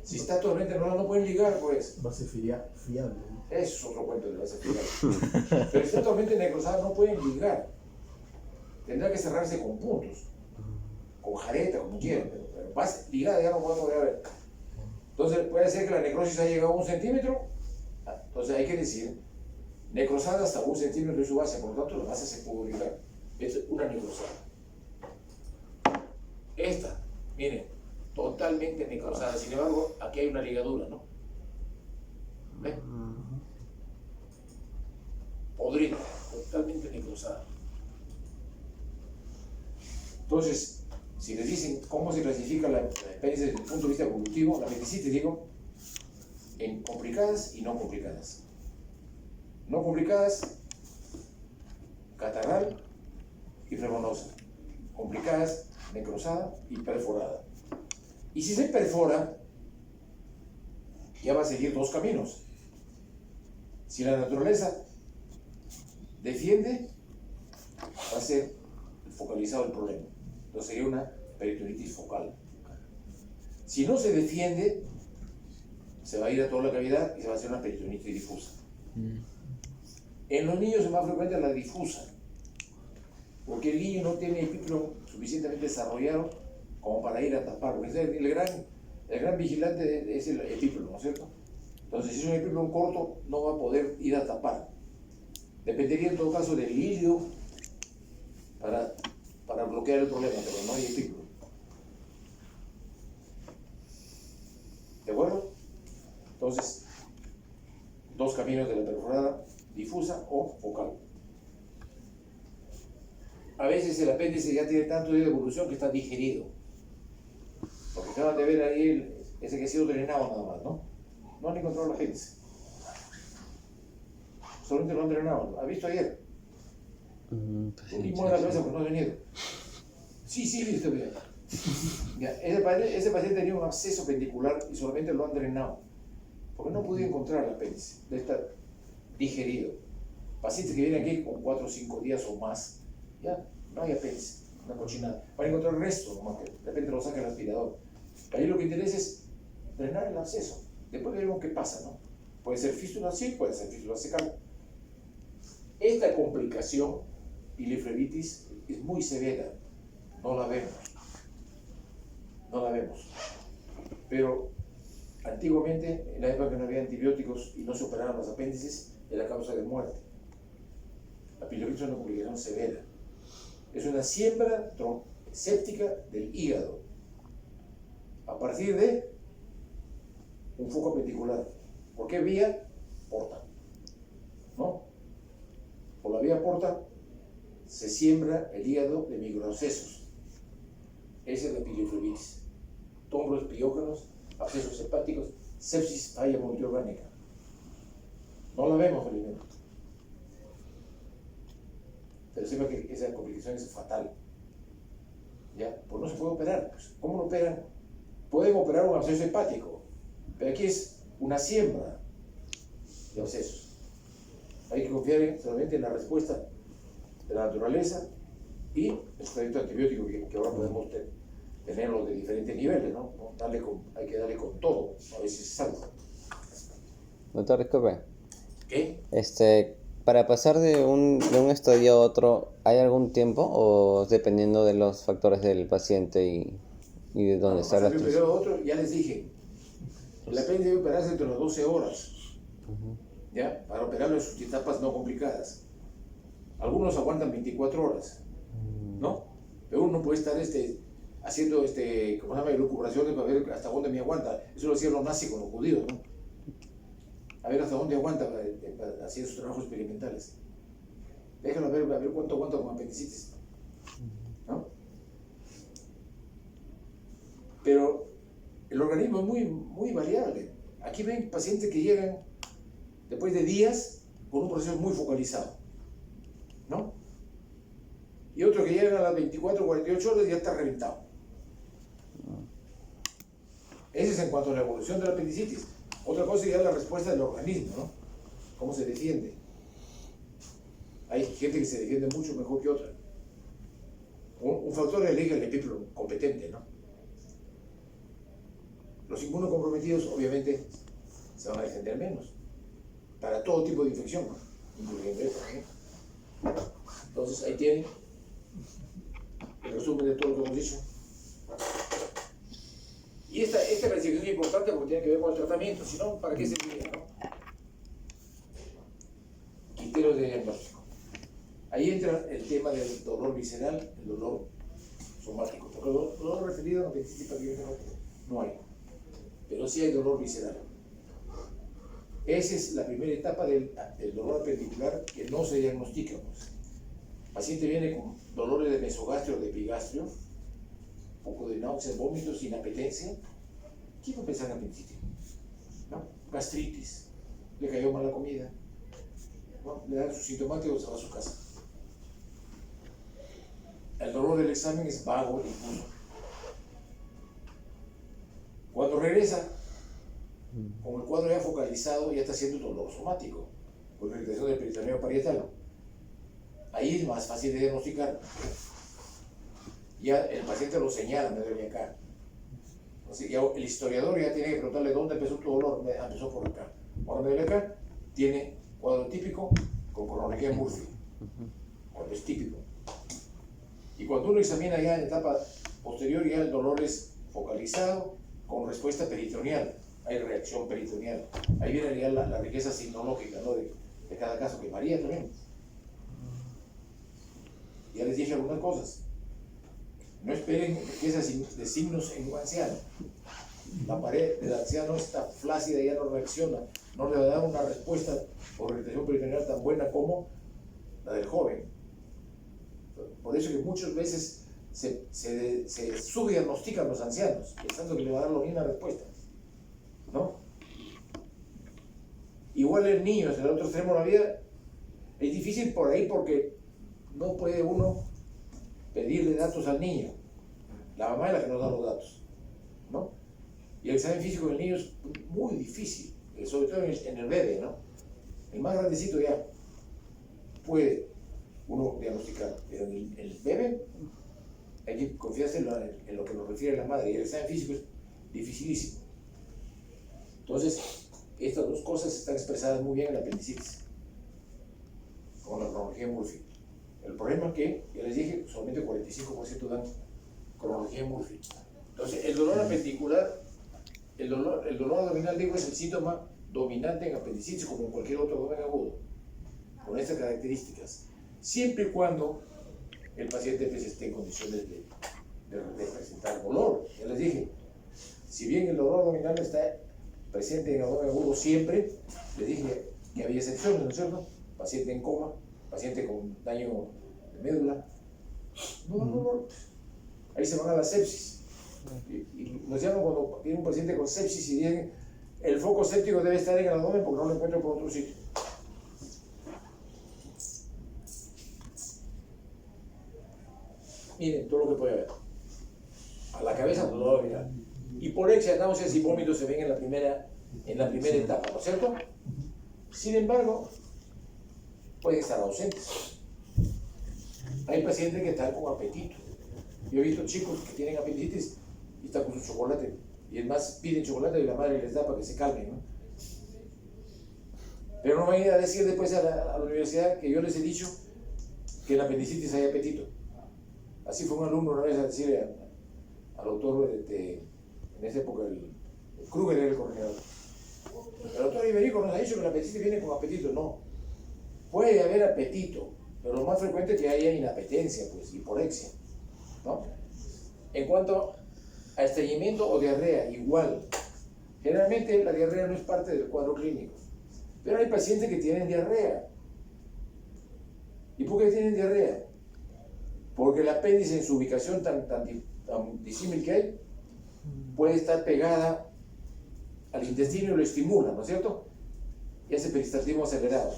si está totalmente necrosada no pueden ligar, pues. Base fiable. Eso es otro cuento de base fiable. Pero si está totalmente necrosada no pueden ligar. Tendrá que cerrarse con puntos, con jareta, como quieran, pero base ligada ya no podemos poder ver. Entonces puede ser que la necrosis haya llegado a 1 centímetro. Entonces hay que decir, necrosada hasta 1 centímetro de su base, por lo tanto la base se puede ligar. Es una necrosada. Esta, miren, totalmente necrosada. Sin embargo, aquí hay una ligadura, ¿no? ¿Ven? Podrida, totalmente necrosada. Entonces, si les dicen cómo se clasifica la apéndice desde el punto de vista evolutivo, la apendicitis, digo, en complicadas y no complicadas. No complicadas, catarral y flemonosa. Complicadas, necrosada y perforada. Y si se perfora, ya va a seguir 2 caminos. Si la naturaleza defiende, va a ser focalizado el problema. Entonces sería una peritonitis focal. Si no se defiende, se va a ir a toda la cavidad y se va a hacer una peritonitis difusa. En los niños es más frecuente la difusa, porque el niño no tiene epíplon suficientemente desarrollado como para ir a tapar. Porque el gran vigilante es el epíplon, ¿no es cierto? Entonces, si es un epíplon corto, no va a poder ir a tapar. Dependería en todo caso del líquido para para bloquear el problema, pero no hay epículo. ¿De acuerdo? Entonces, dos caminos de la perforada, difusa o focal. A veces el apéndice ya tiene tanto de evolución que está digerido. Porque acaban de ver ahí ese que ha sido drenado nada más, ¿no? No han encontrado el apéndice. Solamente lo han drenado. ¿Ha visto ayer? Y mueve la cabeza porque no ha venido. Sí, visto bien. Ya, ese paciente tenía un absceso pendicular y solamente lo han drenado. Porque no pude encontrar el apéndice. Debe estar digerido. Pacientes que vienen aquí con 4 o 5 días o más, ya no hay apéndice, una cochinada. Van a encontrar el resto, como que de repente lo saca el aspirador. Ahí lo que interesa es drenar el absceso. Después veremos qué pasa, ¿no? Puede ser fístula, sí, puede ser fístula secal. Esta complicación, piliflebitis, es muy severa. No la vemos. No la vemos. Pero antiguamente, en la época que no había antibióticos y no se operaban los apéndices, era causa de muerte. La piliflebitis es una complicación severa. Es una siembra séptica del hígado. A partir de un foco apenticular. ¿Por qué vía? Porta. ¿No? Por la vía porta se siembra el hígado de microabscesos. Esa es la piliflebitis. Tómbolos piógenos, abscesos hepáticos, sepsis, falla multiorgánica. No la vemos, felizmente. Pero sepa que esa complicación es fatal. ¿Ya? Pues no se puede operar. Pues, ¿cómo lo operan? Pueden operar un absceso hepático, pero aquí es una siembra de abscesos. Hay que confiar solamente en la respuesta de la naturaleza y el tratamiento antibiótico que ahora podemos tenerlo de diferentes niveles, ¿no? Hay que darle con todo, a veces salta. Doctor, disculpe. ¿Qué? Para pasar de un estadio a otro, ¿hay algún tiempo o dependiendo de los factores del paciente y de dónde está la un periodo a otro, ya les dije, el apéndice debe operarse entre las 12 horas, ¿ya? Para operarlo en sus etapas no complicadas. Algunos aguantan 24 horas, ¿no? Pero uno no puede estar haciendo ¿cómo se llama? Elucubraciones para ver hasta dónde me aguanta. Eso lo hacían los nazis con los judíos, ¿no? A ver hasta dónde aguanta para hacer sus trabajos experimentales. Déjalo ver cuánto aguanta con apendicitis, ¿no? Pero el organismo es muy variable. Aquí ven pacientes que llegan después de días con un proceso muy focalizado, ¿no? Y otro que llegan a las 24 o 48 horas y ya está reventado. Ese es en cuanto a la evolución de la apendicitis. Otra cosa ya es la respuesta del organismo, ¿no? Cómo se defiende. Hay gente que se defiende mucho mejor que otra. Un factor elige el epíplo competente, ¿no? Los inmunocomprometidos, obviamente, se van a defender menos. Para todo tipo de infección, ¿no? Incluyendo esta, ¿no? Entonces, ahí tienen el resumen de todo lo que hemos dicho. Y esta clasificación es importante porque tiene que ver con el tratamiento, si no, ¿para qué se pide, no? Criterios de diagnóstico. Ahí entra el tema del dolor visceral, el dolor somático, porque el dolor referido a apendicitis no hay, pero sí hay dolor visceral. Esa es la primera etapa del dolor apendicular que no se diagnostica. Pues. El paciente viene con dolores de mesogastrio o de epigastrio, un poco de náuseas, vómitos, inapetencia. ¿Quién va a pensar en apendicitis? ¿No? Gastritis, le cayó mal la comida, ¿no? Le dan su sintomático y se va a su casa. El dolor del examen es vago, difuso. Cuando regresa, con el cuadro ya focalizado, ya está haciendo dolor somático, con irritación del peritoneo parietal. Ahí es más fácil de diagnosticar. Ya el paciente lo señala, me duele acá. Entonces, ya el historiador ya tiene que preguntarle dónde empezó tu dolor. Empezó por acá. Ahora me duele acá, tiene cuadro típico con coronarquía Murphy, cuando es típico. Y cuando uno examina ya en etapa posterior, ya el dolor es focalizado con respuesta peritoneal. Hay reacción peritoneal. Ahí viene ya la riqueza sinológica, ¿no? de cada caso, que varía también. Ya les dije algunas cosas. No esperen riquezas de signos en un anciano. La pared del anciano está flácida y ya no reacciona, no le va a dar una respuesta por irritación peritoneal tan buena como la del joven. Por eso que muchas veces se subdiagnostican los ancianos, pensando que le va a dar la misma respuesta, ¿no? Igual el niño, es el otro extremo de la vida, es difícil por ahí porque no puede uno pedirle datos al niño. La mamá es la que nos da los datos, ¿no? Y el examen físico del niño es muy difícil, sobre todo en el bebé, ¿no? El más grandecito ya puede uno diagnosticar, pero en el bebé hay que confiarse en lo que nos refiere la madre, y el examen físico es dificilísimo. Entonces, estas dos cosas están expresadas muy bien en la apendicitis, con la cronología de Murphy. El problema es que, ya les dije, solamente 45% dan cronología de Murphy. Entonces, el dolor apendicular, el dolor abdominal, digo, es el síntoma dominante en apendicitis como en cualquier otro abdomen agudo, con estas características, siempre y cuando el paciente pues, esté en condiciones de presentar dolor. Ya les dije, si bien el dolor abdominal está presente en abdomen agudo siempre, les dije que había excepciones, ¿no es cierto? Paciente en coma, paciente con daño de médula. No. Ahí se van a la sepsis. Y nos llaman cuando tiene un paciente con sepsis y dicen el foco séptico debe estar en el abdomen porque no lo encuentro por otro sitio. Miren todo lo que puede haber. A la cabeza dolor abdominal. Hiporexia, náuseas y vómitos se ven en la primera etapa, ¿no es cierto? Sin embargo, pueden estar ausentes. Hay pacientes que están con apetito. Yo he visto chicos que tienen apendicitis y están con su chocolate. Y es más, piden chocolate y la madre les da para que se calmen, ¿no? Pero no vayan a decir después a la universidad que yo les he dicho que en la apendicitis hay apetito. Así fue un alumno una vez a decirle al autor, en esa época, el Kruger era el coordinador. El doctor Iberico nos ha dicho que la apendicitis viene con apetito. No. Puede haber apetito, pero lo más frecuente es que haya inapetencia, pues, hiporexia, ¿no? En cuanto a estreñimiento o diarrea, igual. Generalmente la diarrea no es parte del cuadro clínico, pero hay pacientes que tienen diarrea. ¿Y por qué tienen diarrea? Porque el apéndice en su ubicación tan disímil que hay, puede estar pegada al intestino y lo estimula, ¿no es cierto? Y hace peristaltismo acelerado.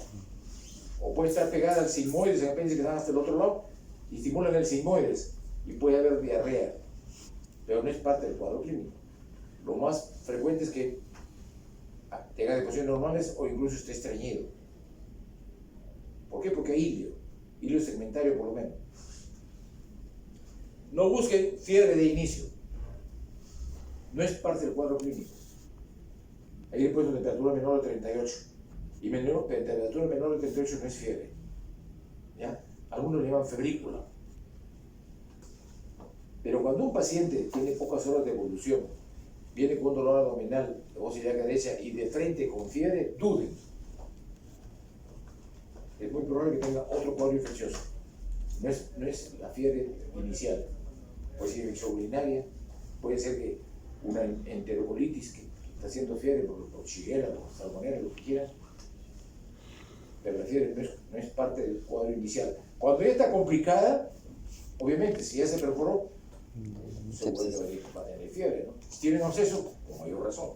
O puede estar pegada al sigmoides, en apéndice que están hasta el otro lado, y estimulan el sigmoides, y puede haber diarrea, pero no es parte del cuadro clínico. Lo más frecuente es que tenga deposiciones normales o incluso esté estreñido. ¿Por qué? Porque hay hilio segmentario por lo menos. No busquen fiebre de inicio, no es parte del cuadro clínico. Ahí después de temperatura menor de 38, y temperatura menor de 38 no es fiebre, ¿ya? Algunos le llaman febrícula. Pero cuando un paciente tiene pocas horas de evolución, viene con dolor abdominal, de voz ilíaca derecha y de frente con fiebre, duden. Es muy probable que tenga otro cuadro infeccioso. No es la fiebre inicial. Puede ser infección urinaria, puede ser que una enterocolitis que está haciendo fiebre por Shigella, por Salmonella, lo que quieran. Pero la fiebre no es parte del cuadro inicial. Cuando ya está complicada, obviamente, si ya se perforó, se puede venir con tener fiebre, ¿no? Si tienen absceso, con mayor razón.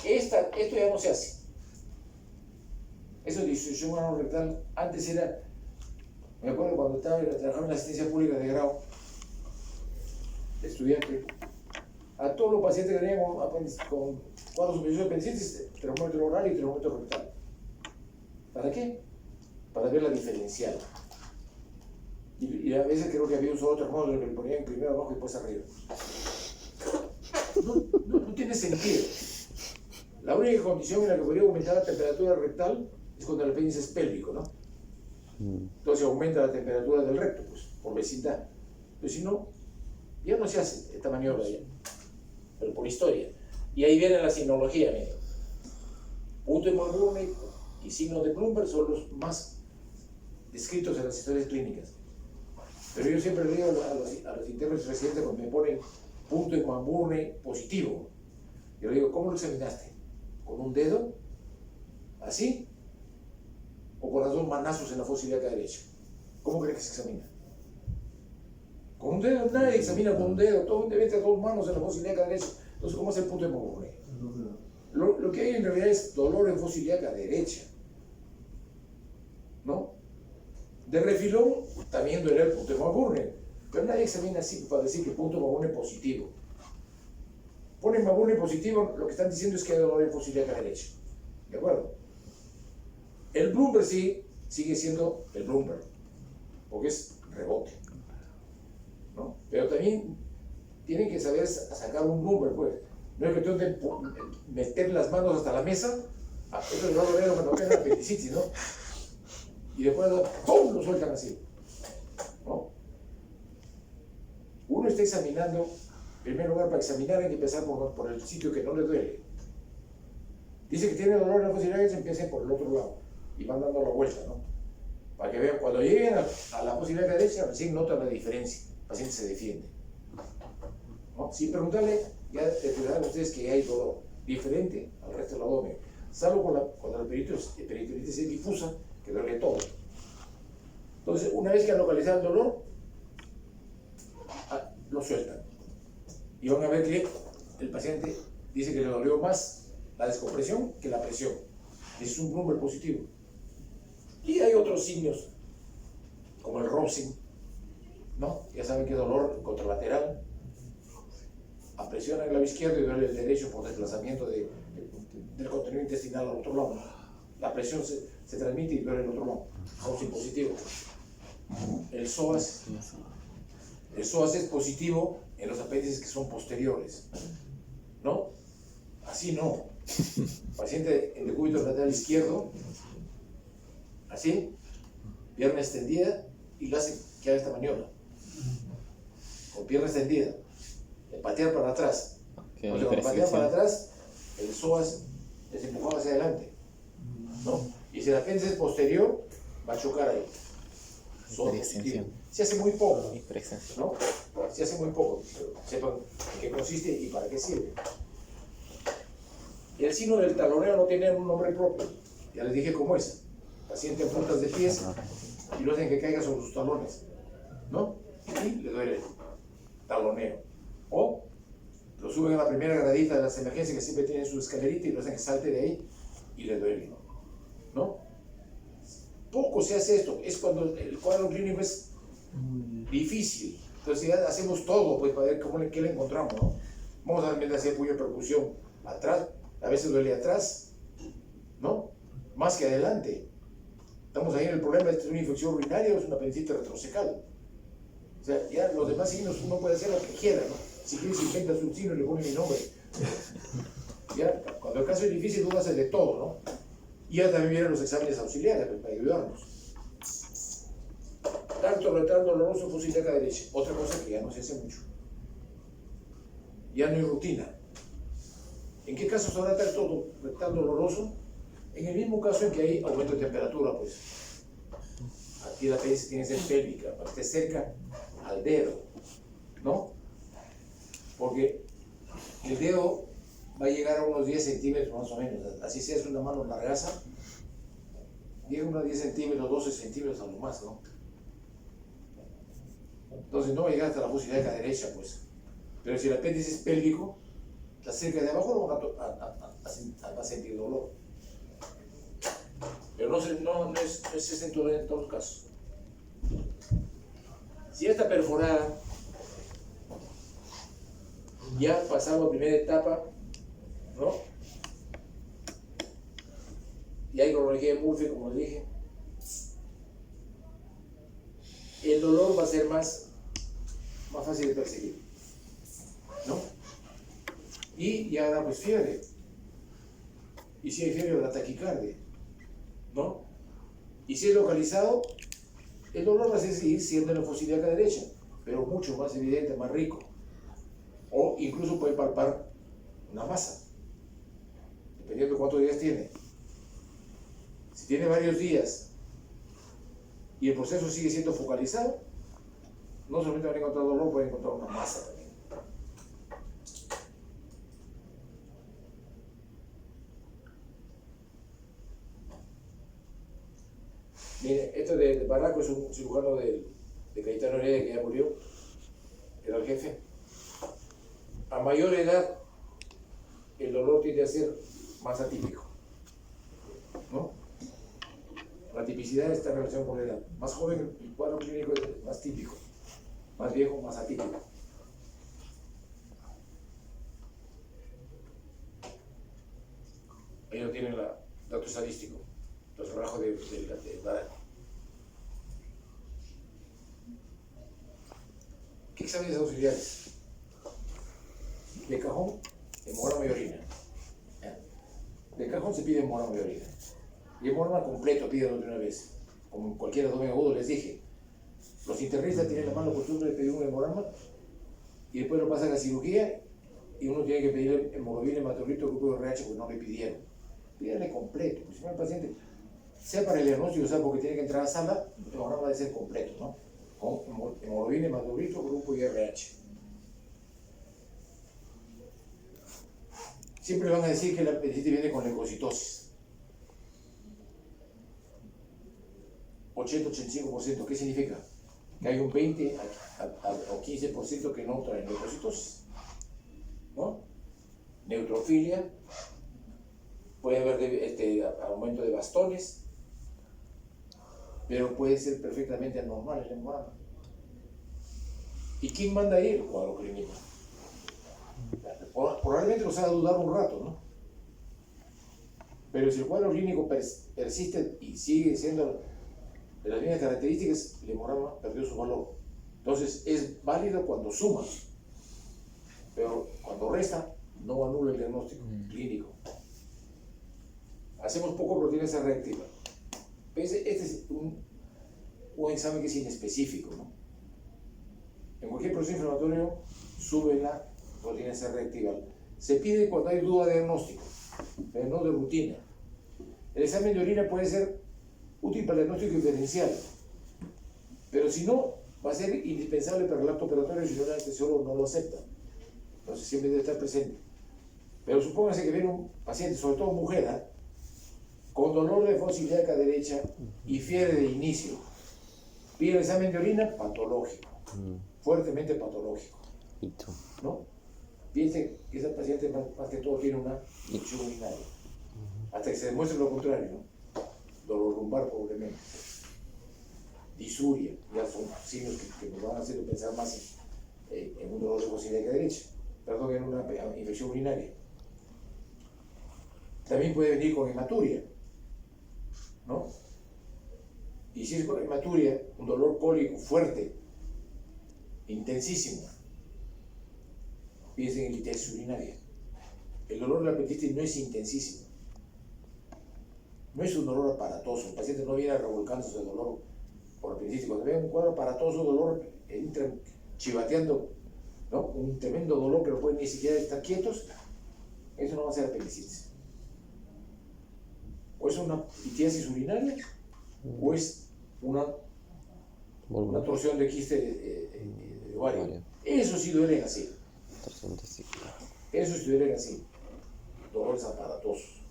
Esto ya no se hace. Eso de disfunción anorrectal, antes era, me acuerdo cuando trabajaba en la asistencia pública de grado, de estudiante, a todos los pacientes que tenían con cuadros superiores de apendicitis, termómetro oral y termómetro rectal. ¿Para qué? Para ver la diferencial. Y a veces creo que había un solo termómetro que le ponían primero abajo y después arriba. No tiene sentido. La única condición en la que podría aumentar la temperatura rectal es cuando el apéndice es pélvico, ¿no? Entonces aumenta la temperatura del recto, pues, por vecindad. Pero si no, ya no se hace esta maniobra ya, pero por historia. Y ahí viene la sinología, mira. Punto de Mulroney y signo de Bloomberg son los más descritos en las historias clínicas. Pero yo siempre le digo a los internos residentes cuando me ponen punto en Mamburne positivo. Yo le digo, ¿cómo lo examinaste? ¿Con un dedo? ¿Así? ¿O con las dos manazos en la fosa ilíaca derecha? ¿Cómo crees que se examina? Con un dedo, nadie examina con un dedo, todo debe tener dos manos en la fosa ilíaca derecha. Entonces, ¿cómo es el punto de Mamburne? Lo que hay en realidad es dolor en fosa ilíaca derecha, ¿no? De refilón también duele el punto de Mamburne, pero nadie examina así para decir que el punto de Mamburne es positivo. Ponen Mamburne positivo, lo que están diciendo es que hay dolor en fosa ilíaca derecha, ¿de acuerdo? El Bloomberg sí sigue siendo el Bloomberg, porque es rebote, ¿no? Pero también tienen que saber sacar un Bloomberg, pues. No es que tengo que meter las manos hasta la mesa, eso lo va a doler cuando tenga la apendicitis, ¿no? Y después ¡pum!, lo sueltan así, ¿no? Uno está examinando, en primer lugar, para examinar hay que empezar por el sitio que no le duele. Dice que tiene dolor en la fosa ilíaca derecha, empiecen por el otro lado y van dando la vuelta, ¿no? Para que vean, cuando lleguen a la fosa ilíaca derecha, recién notan la diferencia, el paciente se defiende, ¿no? Sin preguntarle, ya detectarán ustedes que hay dolor diferente al resto del abdomen, salvo cuando la peritonitis es difusa, que duele todo. Entonces, una vez que han localizado el dolor, lo sueltan. Y van a ver que el paciente dice que le dolió más la descompresión que la presión. Ese es un Bloomberg positivo. Y hay otros signos, como el Robson, ¿no? Ya saben que es dolor contralateral. Apresiona el lado izquierdo y duele el derecho por desplazamiento del contenido intestinal al otro lado. La presión se transmite y duele el otro lado. Robson positivo. El psoas es positivo en los apéndices que son posteriores, ¿no? Así no. Paciente en decúbito lateral izquierdo, así, pierna extendida, y lo hace que haga esta maniobra. Con pierna extendida. De patear para atrás. Cuando patear para atrás, el psoas es empujado hacia adelante, ¿no? Y si el apéndice es posterior, va a chocar ahí. Psoas positivo. Se hace muy poco, ¿no? Se hace muy poco, pero sepan en qué consiste y para qué sirve. Y el signo del taloneo no tiene un nombre propio, ya les dije cómo es. Paciente en puntas de pies y lo hacen que caiga sobre sus talones, ¿no? Y le duele el taloneo. O lo suben a la primera gradita de las emergencias que siempre tienen su escalerita y lo hacen que salte de ahí y le duele, ¿no? Poco se hace esto, es cuando el cuadro clínico es difícil. Entonces ya hacemos todo pues para ver qué le encontramos, ¿no? Vamos a también hacer puño de percusión atrás, a veces duele atrás, ¿no? Más que adelante. Estamos ahí en el problema, ¿es una infección urinaria o es una apendicitis retrocecal? O sea, ya los demás signos uno puede hacer lo que quiera, ¿no? Si quieres inventas un signo y le pones mi nombre. Ya, cuando el caso es difícil uno hace de todo, ¿no? Y ya también vienen los exámenes auxiliares pues, para ayudarnos. Tanto rectal doloroso fosa ilíaca derecha, otra cosa que ya no se hace mucho. Ya no hay rutina. ¿En qué casos habrá tanto rectal doloroso? En el mismo caso en que hay aumento de temperatura, pues. Aquí la apéndice tiene que ser pélvica, para que esté cerca al dedo, ¿no? Porque el dedo va a llegar a unos 10 centímetros más o menos, así sea es una mano largaza, llega a unos 10 centímetros, 12 centímetros a lo más, ¿no? Entonces no va a llegar hasta la fosa ilíaca derecha, pues. Pero si el apéndice es pélvico, la cerca de abajo no va a sentir dolor. Pero no es en todos los casos. Si ya está perforada, ya pasamos primera etapa, ¿no? Y hay cronología de Murphy, como les dije. El dolor va a ser más fácil de perseguir, ¿no? Y ya habrá pues fiebre. Y si hay fiebre habrá taquicardia, ¿no? Y si es localizado, el dolor va a seguir siendo en la fosa ilíaca derecha, pero mucho más evidente, más rico. O incluso puede palpar una masa, dependiendo de cuántos días tiene. Si tiene varios días y el proceso sigue siendo focalizado, no solamente van a encontrar dolor, pueden encontrar una masa también. Mire, esto de Barraco es un cirujano de Cayetano Heredia que ya murió, era el jefe. A mayor edad, el dolor tiende a ser más atípico, ¿no? La tipicidad está en relación con la edad. Más joven, el cuadro clínico es más típico. Más viejo, más atípico. Ahí no tienen el dato estadístico, los trabajos de Barraco. ¿Qué exámenes auxiliares? De cajón, hemograma y orina. De cajón se pide hemograma y orina. Y hemograma completo pídelo de una vez. Como en cualquier abdomen agudo les dije. Los internistas tienen la mala costumbre de pedir un hemograma y después lo pasan a cirugía y uno tiene que pedir hemoglobina, hematocrito, grupo de RH porque no le pidieron. Pídanle completo, porque si no el paciente, sea para el diagnóstico, sea porque tiene que entrar a sala, el hemograma debe ser completo, ¿no? Con hemoglobina, hematocrito, grupo y RH. Siempre van a decir que la apendicitis viene con leucocitosis. 80-85%, ¿qué significa? Que hay un 20 o 15% que no traen leucocitosis, ¿no? Neutrofilia, puede haber aumento de bastones, pero puede ser perfectamente anormal el hemograma. ¿Y quién manda ahí el cuadro clínico? Probablemente los haga dudar un rato, ¿no? Pero si el cuadro clínico persiste y sigue siendo de las mismas características, el hemograma perdió su valor. Entonces es válido cuando suma, pero cuando resta, no anula el diagnóstico clínico. Hacemos poco proteína C reactiva. Este es un examen que es inespecífico, ¿no? En cualquier proceso inflamatorio sube la proteína C reactiva. Se pide cuando hay duda de diagnóstico, pero no de rutina. El examen de orina puede ser útil para el diagnóstico diferencial, pero si no, va a ser indispensable para el acto operatorio si el anestesiólogo no lo acepta. Entonces siempre debe estar presente. Pero supóngase que viene un paciente, sobre todo mujer, con dolor de fosa ilíaca derecha y fiebre de inicio. Pide el examen de orina patológico, fuertemente patológico, ¿no? Piense que esa paciente más que todo tiene una infección urinaria, hasta que se demuestre lo contrario, ¿no? Dolor lumbar probablemente, disuria, ya son signos que nos van a hacer pensar más en un dolor de fosa ilíaca derecha, perdón, en una infección urinaria. También puede venir con hematuria, ¿no? Y si es con hematuria, un dolor cólico fuerte, intensísimo, piensen en litiasis urinaria. El dolor de la apendicitis no es intensísimo, no es un dolor aparatoso. El paciente no viene revolcándose de dolor por apendicitis. Cuando ve un cuadro aparatoso, dolor, entra chivateando, ¿no? Un tremendo dolor que no pueden ni siquiera estar quietos, eso no va a ser apendicitis. O es una litiasis urinaria, o es una torsión de quiste de ovario. Eso sí duelen así. Eso sí duelen así. Dolores aparatosos.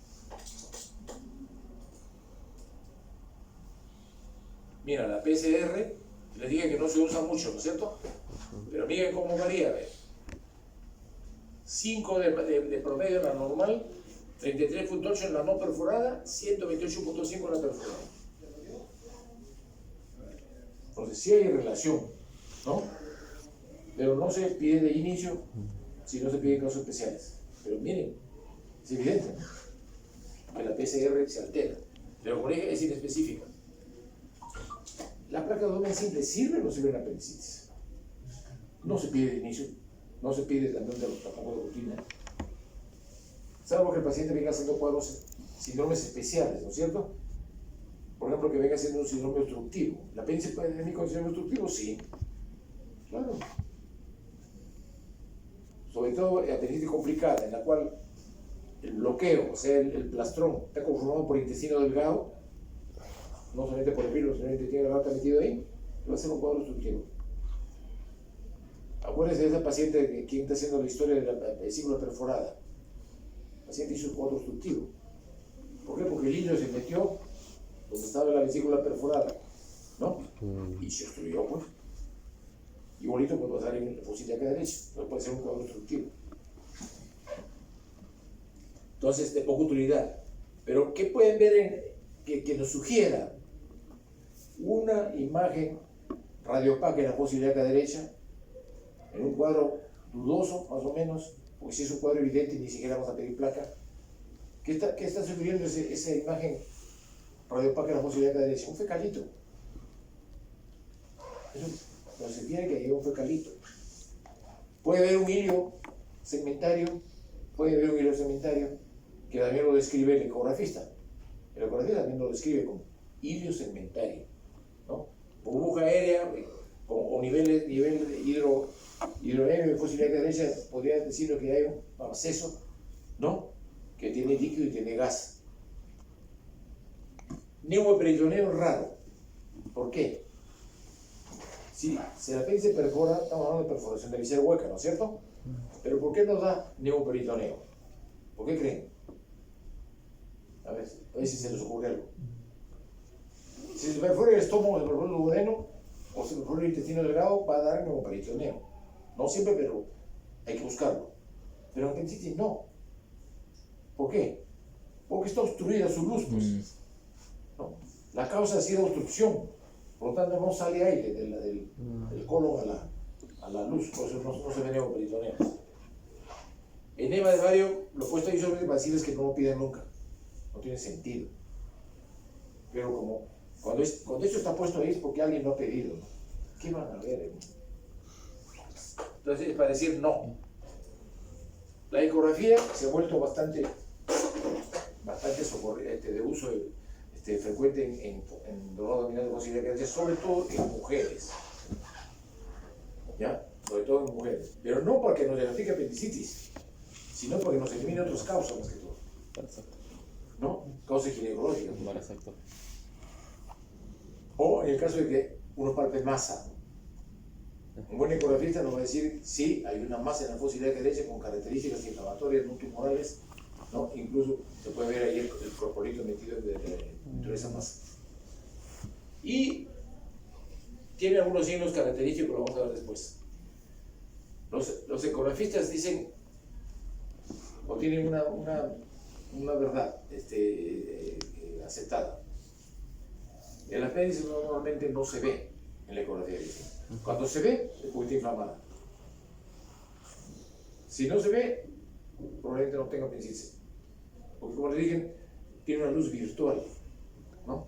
Mira, la PCR, les dije que no se usa mucho, ¿no es cierto? Pero miren cómo varía, ¿ves? 5 de promedio en la normal, 33.8 en la no perforada, 128.5 en la perforada. Entonces sí hay relación, ¿no? Pero no se pide de inicio si no se piden casos especiales. Pero miren, es evidente, ¿no? Que la PCR se altera, pero por ejemplo es inespecífica. ¿La placa de abdomen simple sirve o no sirve en la apendicitis? No se pide de inicio, no se pide también tampoco de rutina. Salvo que el paciente venga haciendo cuadros, síndromes especiales, ¿no es cierto? Por ejemplo, que venga haciendo un síndrome obstructivo. ¿La apéndice puede venir con síndrome obstructivo? Sí. Claro. Sobre todo apendicitis complicada, en la cual el bloqueo, o sea, el plastrón, está conformado por intestino delgado, no solamente por el virus, sino el intestino delgado está metido ahí, va a ser un cuadro obstructivo. Acuérdense de esa paciente que quien está haciendo la historia de la vesícula perforada. El paciente hizo un cuadro obstructivo. ¿Por qué? Porque el hilo se metió donde estaba la vesícula perforada, ¿no? Y se obstruyó, pues. Igualito puede pasar en la fosa ilíaca derecha, no puede ser un cuadro obstructivo. Entonces, de poca utilidad. Pero, ¿qué pueden ver que nos sugiera una imagen radiopaca en la fosa ilíaca derecha, en un cuadro dudoso, más o menos, porque si es un cuadro evidente ni siquiera vamos a pedir placa? ¿Qué está sugiriendo esa imagen radiopaca en la fosa ilíaca derecha? Un fecalito. Eso no se tiene que llevar un fecalito. Puede haber un hilo segmentario, que también lo describe el ecografista. El ecografista también lo describe como hilo segmentario, ¿no? Burbuja aérea o nivel de hidronemio de fosa ilíaca derecha, podría decirlo que hay un absceso, ¿no? Que tiene líquido y tiene gas. Neumoperitoneo raro. ¿Por qué? Si el apéndice perfora, estamos hablando de perforación de visera hueca, ¿no es cierto? Pero ¿por qué nos da neumoperitoneo? ¿Por qué creen? A ver si se les ocurre algo. Si se perfora el estómago, se perfora el duodeno o se perfora el intestino delgado, va a dar neumoperitoneo. No siempre, pero hay que buscarlo. Pero en apendicitis no. ¿Por qué? Porque está obstruida su luz, pues. ¿No? La causa ha sido obstrucción, por lo tanto no sale aire del colon a la luz, por eso no se ve neumoperitoneo. Enema de vario, lo he puesto ahí sobre vaciles que no lo piden nunca, no tiene sentido. Pero como cuando esto está puesto ahí es porque alguien lo ha pedido, ¿no? ¿Qué van a ver? Entonces es para decir no. La ecografía se ha vuelto bastante de uso frecuente en dolor abdominal de fosa ilíaca derecha, sobre todo en mujeres. ¿Ya? Sobre todo en mujeres. Pero no porque nos diagnostique apendicitis, sino porque nos elimina otras causas más que todo. Perfecto. ¿No? Causas ginecológicas. Perfecto. O en el caso de que uno palpe masa. Un buen ecografista nos va a decir, sí, hay una masa en la fosa ilíaca derecha con características inflamatorias no tumorales, ¿no? Incluso se puede ver ahí el corporito metido dentro de esa masa. Y tiene algunos signos característicos, lo vamos a ver después. Los ecografistas dicen, o tienen una verdad aceptada. El apéndice normalmente no se ve en la ecografía. Cuando se ve, es porque está inflamada. Si no se ve, probablemente no tenga apendicitis. Porque como les dije, tiene una luz virtual, ¿no?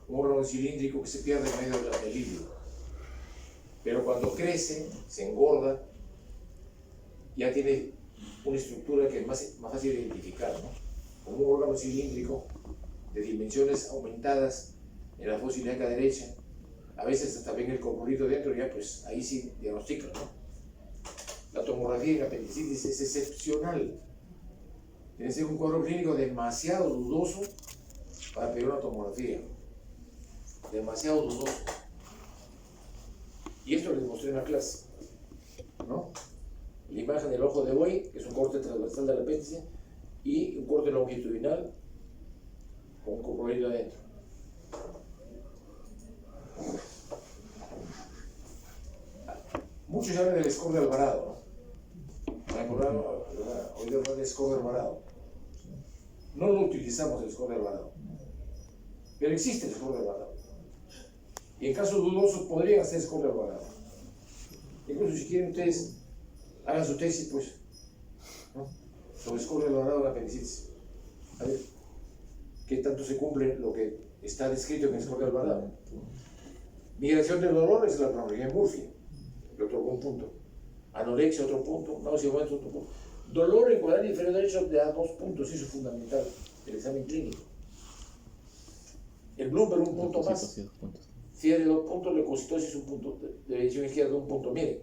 Un órgano cilíndrico que se pierde en medio del líquido. Pero cuando crece, se engorda, ya tiene una estructura que es más fácil de identificar, ¿no? Como un órgano cilíndrico de dimensiones aumentadas en la fosa ilíaca derecha, a veces hasta ven el corporito dentro, ya pues ahí sí diagnostican, ¿no? La tomografía en apendicitis es excepcional. Tiene que ser un cuadro clínico demasiado dudoso para pedir una tomografía. Demasiado dudoso. Y esto les mostré en la clase, ¿no? La imagen del ojo de buey, que es un corte transversal del apéndice, y un corte longitudinal con un corporito adentro. Muchos hablan del score de Alvarado, ¿no? Hoy hablan del score de Alvarado. No lo utilizamos el score de Alvarado, pero existe el score de Alvarado. Y en casos dudosos podrían hacer score de Alvarado. Incluso si quieren ustedes, hagan su tesis, pues, ¿no? Sobre score de Alvarado en la apendicitis. A ver, ¿qué tanto se cumple lo que está descrito en el score de Alvarado? Migración del dolor es la cronología de Murphy. Le otorgó un punto. Anorexia, otro punto. Náusea, otro punto. Dolor en cuadrante inferior derecho le da 2 puntos, eso es fundamental. El examen clínico. El Bloomberg, un punto más. Fiebre, 2 puntos. Leucocitosis, un punto. De dirección izquierda, 1 punto. Miren,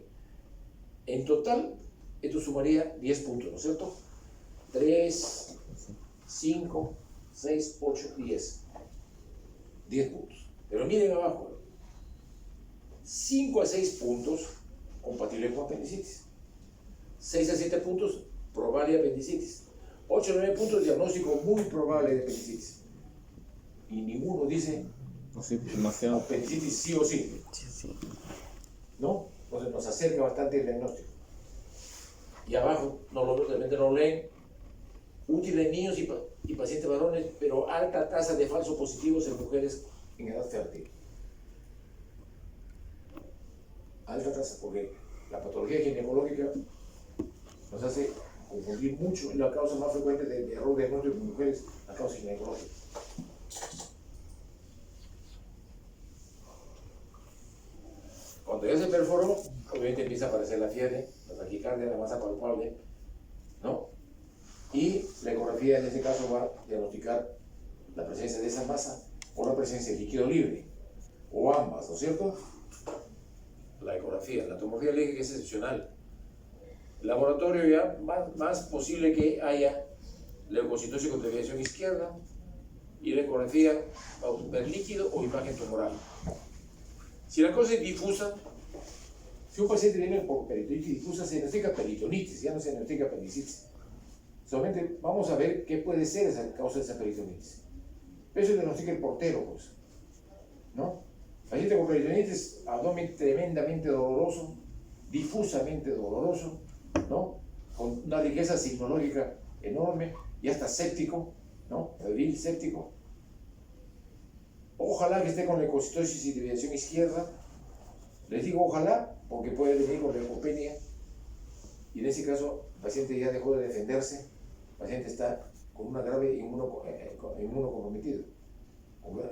en total, esto sumaría 10 puntos, ¿no es cierto? 3, 5, 6, 8, 10. 10 puntos. Pero miren abajo. 5 a 6 puntos compatible con apendicitis. 6 a 7 puntos, probable apendicitis. 8 a 9 puntos, diagnóstico muy probable de apendicitis. Y ninguno dice No sé, demasiado. apendicitis sí o sí. ¿No? Entonces nos acerca bastante el diagnóstico. Y abajo, de repente no leen, útil en niños y pacientes varones, pero alta tasa de falsos positivos en mujeres en edad fértil. Alta tasa, porque la patología ginecológica nos hace confundir mucho, la causa más frecuente de error diagnóstico en mujeres, la causa ginecológica. Cuando ya se perforó, obviamente empieza a aparecer la fiebre, la taquicardia, la masa palpable, ¿no? Y la ecografía en este caso va a diagnosticar la presencia de esa masa o la presencia de líquido libre, o ambas, ¿no es cierto? La ecografía, la tomografía le dije que es excepcional. El laboratorio ya más posible que haya leucocitosis con desviación izquierda y la ecografía va a ver líquido o imagen tumoral. Si la cosa es difusa, si un paciente viene por peritonitis difusa, se diagnostica peritonitis, ya no se diagnostica apendicitis. Solamente vamos a ver qué puede ser esa causa de esa peritonitis. Eso diagnostica el portero, pues, ¿no? Paciente con peritonitis, abdomen tremendamente doloroso, difusamente doloroso, ¿no? Con una riqueza signológica enorme y hasta séptico, ¿no? Febril séptico. Ojalá que esté con leucocitosis y desviación izquierda. Les digo ojalá porque puede venir con leucopenia y en ese caso el paciente ya dejó de defenderse, el paciente está con una grave inmunocomprometido,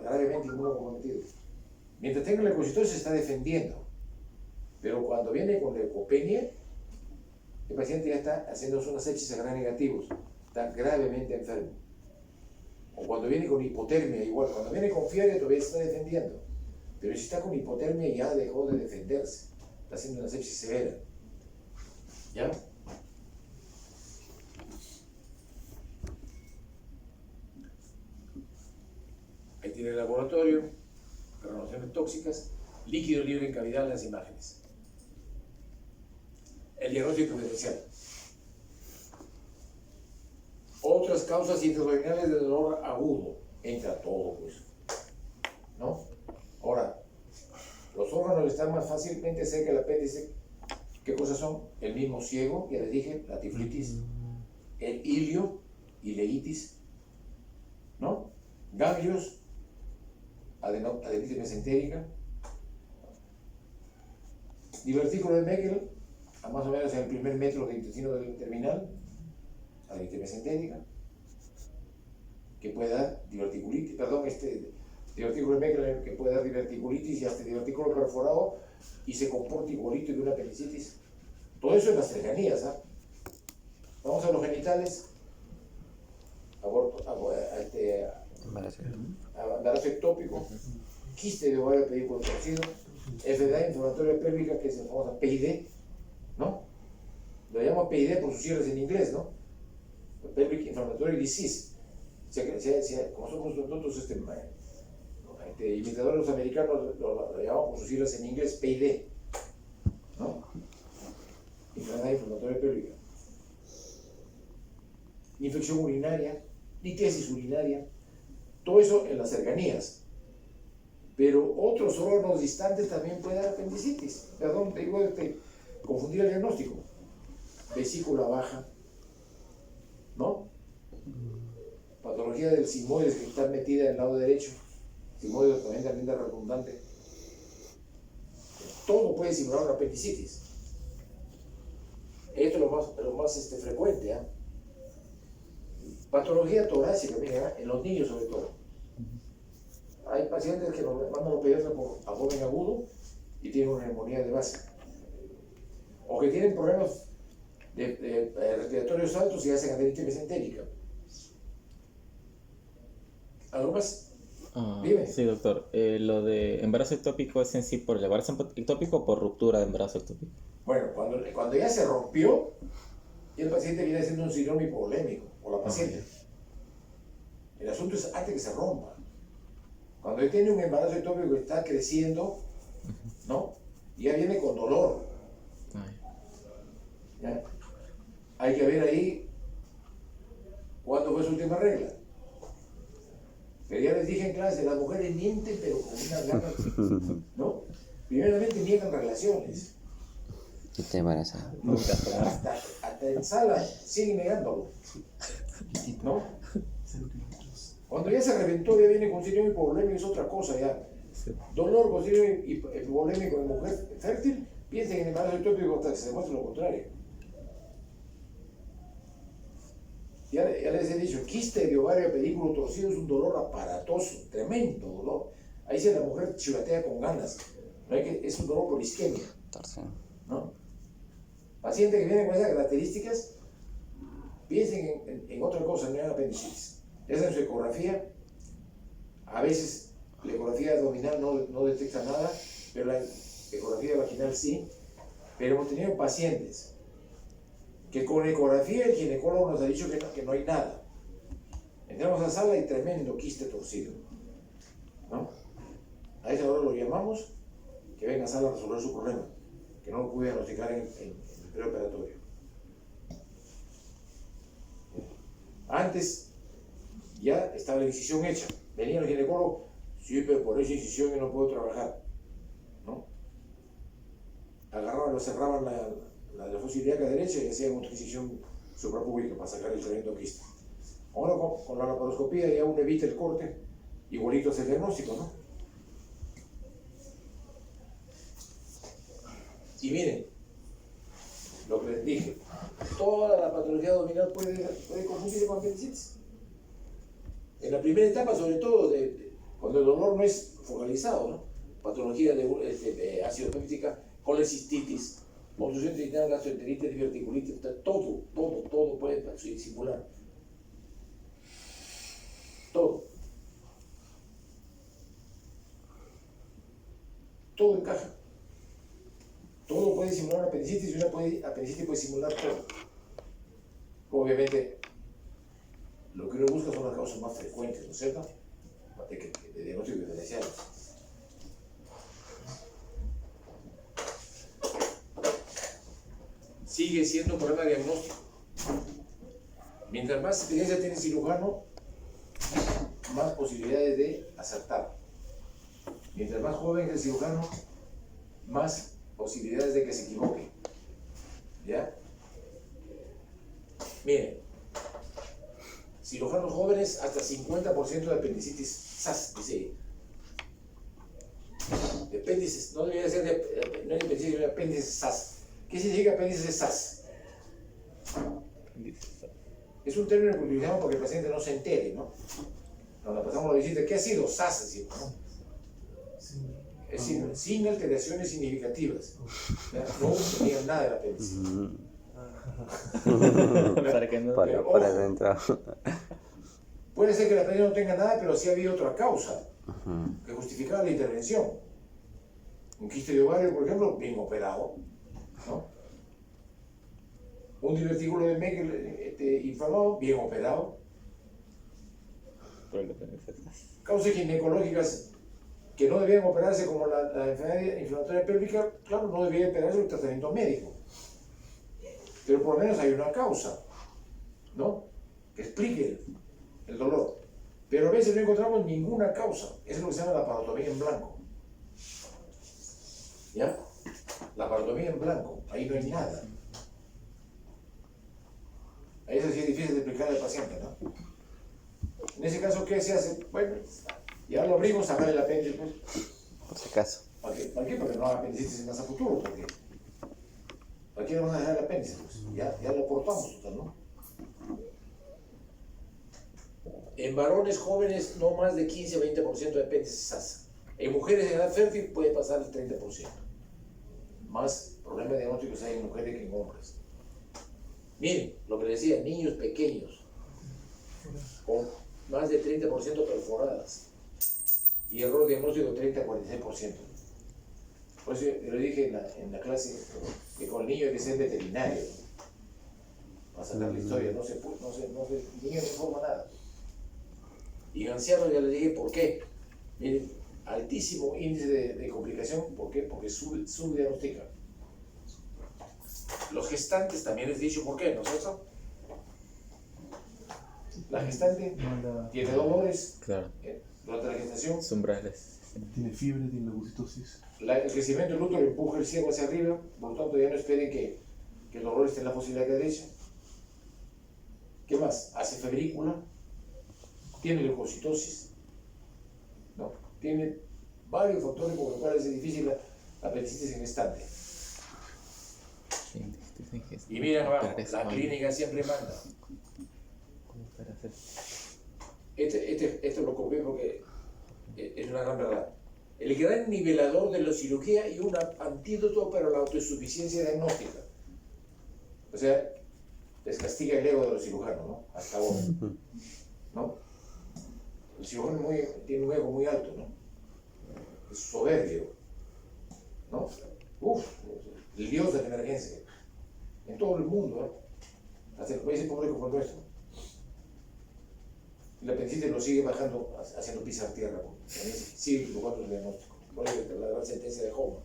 gravemente inmunocomprometido. Mientras tenga leucocitosis se está defendiendo, pero cuando viene con leucopenia, el paciente ya está haciendo una sepsis a gran negativos, está gravemente enfermo. O cuando viene con hipotermia, igual, cuando viene con fiebre todavía se está defendiendo, pero si está con hipotermia ya dejó de defenderse, está haciendo una sepsis severa. ¿Ya? Ahí tiene el laboratorio, granulociones tóxicas, líquido libre en cavidad en las imágenes. El diagnóstico diferencial. Otras causas intraabdominales de dolor agudo. Entra todo, pues. ¿No? Ahora, los órganos que están más fácilmente cerca del apéndice, ¿qué cosas son? El mismo ciego, ya les dije, la tiflitis, el ilio, ileitis, ¿no? Ganglios, adenitis mesentérica, divertículo de Meckel, a más o menos en el primer metro del intestino terminal, adenitis mesentérica, que puede dar diverticulitis, divertículo de Meckel que puede dar diverticulitis y hasta divertículo perforado y se comporta igualito que una apendicitis. Todo eso en las cercanías, ¿ah? Vamos a los genitales, embarazo ectópico, quiste de ovario pedículo torcido, enfermedad inflamatoria pélvica que se llama PID, ¿no? Lo llamo PID por sus siglas en inglés, ¿no? Pelvic Inflammatory Disease. Como somos nosotros imitadores americanos, lo llamamos por sus siglas en inglés PID, ¿no? Enfermedad inflamatoria pélvica. Infección urinaria, litiasis urinaria, todo eso en las cercanías. Pero otros órganos distantes también pueden dar apendicitis. Perdón, digo, confundir el diagnóstico. Vesícula baja, ¿no? Patología del sigmoides que está metida en el lado derecho. Sigmoides también redundante. Todo puede simular una apendicitis. Esto es lo más frecuente, ¿eh? Patología torácica, mira, en los niños sobre todo. Hay pacientes que nos mandan los pediatras por abdomen agudo y tienen una neumonía de base. O que tienen problemas respiratorios altos y hacen adenitis mesentérica. ¿Algo más? Dime. Sí, doctor. Lo de embarazo ectópico es en sí por el embarazo ectópico o por ruptura de embarazo ectópico. Bueno, cuando ya se rompió, y el paciente viene haciendo un síndrome hipovolémico, o la paciente. El asunto es antes que se rompa. Cuando él tiene un embarazo ectópico que está creciendo, ¿no? Y ya viene con dolor, ¿Ya? Hay que ver ahí cuándo fue su última regla. Pero ya les dije en clase, las mujeres mienten, pero con unas ganas, ¿no? Primeramente niegan relaciones. Y te embarazas. Hasta en sala siguen negándolo, ¿no? Cuando ya se reventó, ya viene con síndrome hipovolémico, es otra cosa ya. Dolor con síndrome hipovolémico en mujer fértil, piensen en embarazo ectópico hasta que se demuestre lo contrario. Ya les he dicho, quiste de ovario pedículo torcido es un dolor aparatoso, tremendo dolor. Ahí sí la mujer chivatea con ganas, no hay que, es un dolor por isquemia, ¿no? Paciente que viene con esas características, piensen en otra cosa, no en apendicitis. Esa en su ecografía, a veces la ecografía abdominal no detecta nada, pero la ecografía vaginal sí. Pero hemos tenido pacientes que con ecografía el ginecólogo nos ha dicho que no hay nada. Entramos a la sala y tremendo quiste torcido, ¿no? A esa hora lo llamamos, que venga a sala a resolver su problema, que no lo pude diagnosticar en el preoperatorio. Antes ya estaba la incisión hecha. Venía el ginecólogo, sí, pero por esa incisión yo no puedo trabajar, ¿no? Agarraban, lo cerraban la fosa ilíaca derecha y hacían otra incisión suprapúbica para sacar el tremendo quiste. Ahora con la laparoscopía ya uno evita el corte, igualito es el diagnóstico, ¿no? Y miren, lo que les dije, toda la patología abdominal puede confundirse con apendicitis. En la primera etapa, sobre todo, cuando el dolor no es focalizado, ¿no? Patología de ácido péptica, colecistitis, obstrucción intestinal, gastroenteritis, diverticulitis, todo puede simular. Todo. Todo encaja. Todo puede simular una apendicitis y una apendicitis puede simular todo. Obviamente, lo que uno busca son las causas más frecuentes, ¿no es cierto? De diagnóstico diferencial. Sigue siendo un problema diagnóstico. Mientras más experiencia tiene el cirujano, más posibilidades de acertar. Mientras más joven es el cirujano, más posibilidades de que se equivoque. ¿Ya? Miren, cirujanos jóvenes hasta 50% de apendicitis SAS, dice. Apéndices, no debería ser no es apendicitis, sino apéndices SAS. ¿Qué significa apéndices SAS? Es un término que utilizamos para que el paciente no se entere, ¿no? Cuando pasamos la visita, ¿qué ha sido? SAS, decimos, ¿no? Es decir, sin alteraciones significativas. No tenía nada del apéndice. Para que no... Para adentro. Puede ser que el apéndice no tenga nada, pero sí había otra causa que justificaba la intervención. Un quiste de ovario, por ejemplo, bien operado, ¿no? Un divertículo de Meckel inflamado, bien operado. Causas ginecológicas que no debían operarse, como la enfermedad inflamatoria pélvica, claro, no debía operarse el tratamiento médico. Pero por lo menos hay una causa, ¿no? Que explique el dolor. Pero a veces no encontramos ninguna causa. Eso es lo que se llama la parotomía en blanco. ¿Ya? La parotomía en blanco. Ahí no hay nada. Ahí eso sí es difícil de explicar al paciente, ¿no? En ese caso, ¿qué se hace? Bueno, ya lo abrimos, sacar el apéndice, pues. Por si acaso. ¿Para qué? Porque no haga apendicitis más a futuro, porque ¿para qué le vamos a dejar el apéndice? Pues ya lo cortamos, total, ¿no? En varones jóvenes no más de 15-20% de apéndices SAS. En mujeres de edad fértil puede pasar el 30%. Más problemas diagnósticos hay en mujeres que en hombres. Miren, lo que les decía, niños pequeños, con más de 30% perforadas y error diagnóstico 30-46%. Por eso yo le dije en la clase que con el niño hay que ser veterinario, ¿no? Para sacar la historia, el niño no informa nada. Y en ancianos ya les dije por qué. Miren, altísimo índice de complicación, ¿por qué? Porque subdiagnostica. Los gestantes también les he dicho por qué, ¿no es eso? La gestante Mala- tiene dolores Claro. durante la gestación. Umbrales. Tiene fiebre, tiene leucocitosis. El crecimiento del útero empuja el ciego hacia arriba, por lo tanto ya no esperen que el dolor esté en la fosa ilíaca derecha. ¿Qué más? Hace febrícula, tiene leucocitosis, ¿no? Tiene varios factores por los cuales es difícil la apendicitis en gestante. Y miren abajo, la clínica siempre manda. Esto lo copié porque es una gran verdad. El gran nivelador de la cirugía y un antídoto para la autosuficiencia diagnóstica. O sea, les castiga el ego de los cirujanos, ¿no? Hasta ahora, ¿no? El cirujano tiene un ego muy alto, ¿no? Es soberbio, ¿no? Uf, el dios de la emergencia. En todo el mundo, ¿no? Hasta en países pobres como el nuestro. La apendicitis lo sigue bajando, haciendo pisar tierra, también sigue equivocando el diagnóstico. Por eso la gran sentencia de Homer.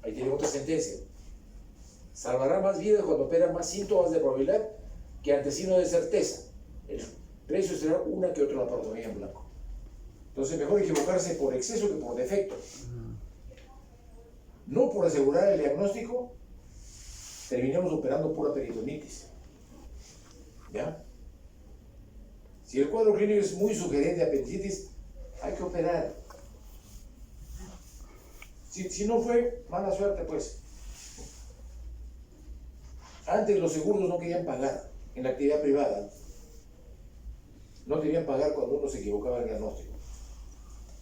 Ahí tiene otra sentencia. Salvará más vidas cuando operan más síntomas de probabilidad que ante signos de certeza. El precio será una que otra laparotomía en blanco. Entonces, mejor equivocarse por exceso que por defecto. No por asegurar el diagnóstico, terminamos operando pura peritonitis. ¿Ya? Si el cuadro clínico es muy sugerente a apendicitis, hay que operar. Si no fue, mala suerte pues. Antes los seguros no querían pagar en la actividad privada. No querían pagar cuando uno se equivocaba en el diagnóstico.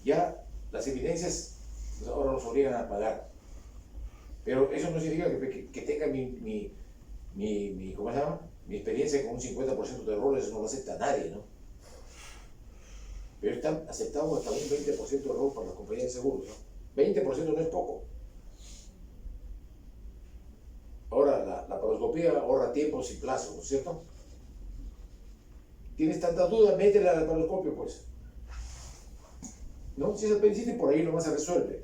Ya las evidencias pues, ahora nos obligan a pagar. Pero eso no significa que tenga ¿cómo se llama? Mi experiencia con un 50% de errores, eso no lo acepta nadie, ¿no? Pero están aceptados hasta un 20% de error para las compañías de seguros, ¿no? 20% no es poco. Ahora, la laparoscopía ahorra tiempos y plazos, ¿no es cierto? ¿Tienes tantas dudas? Métela al laparoscopio, pues. ¿No? Si es apendicitis, por ahí nomás se resuelve.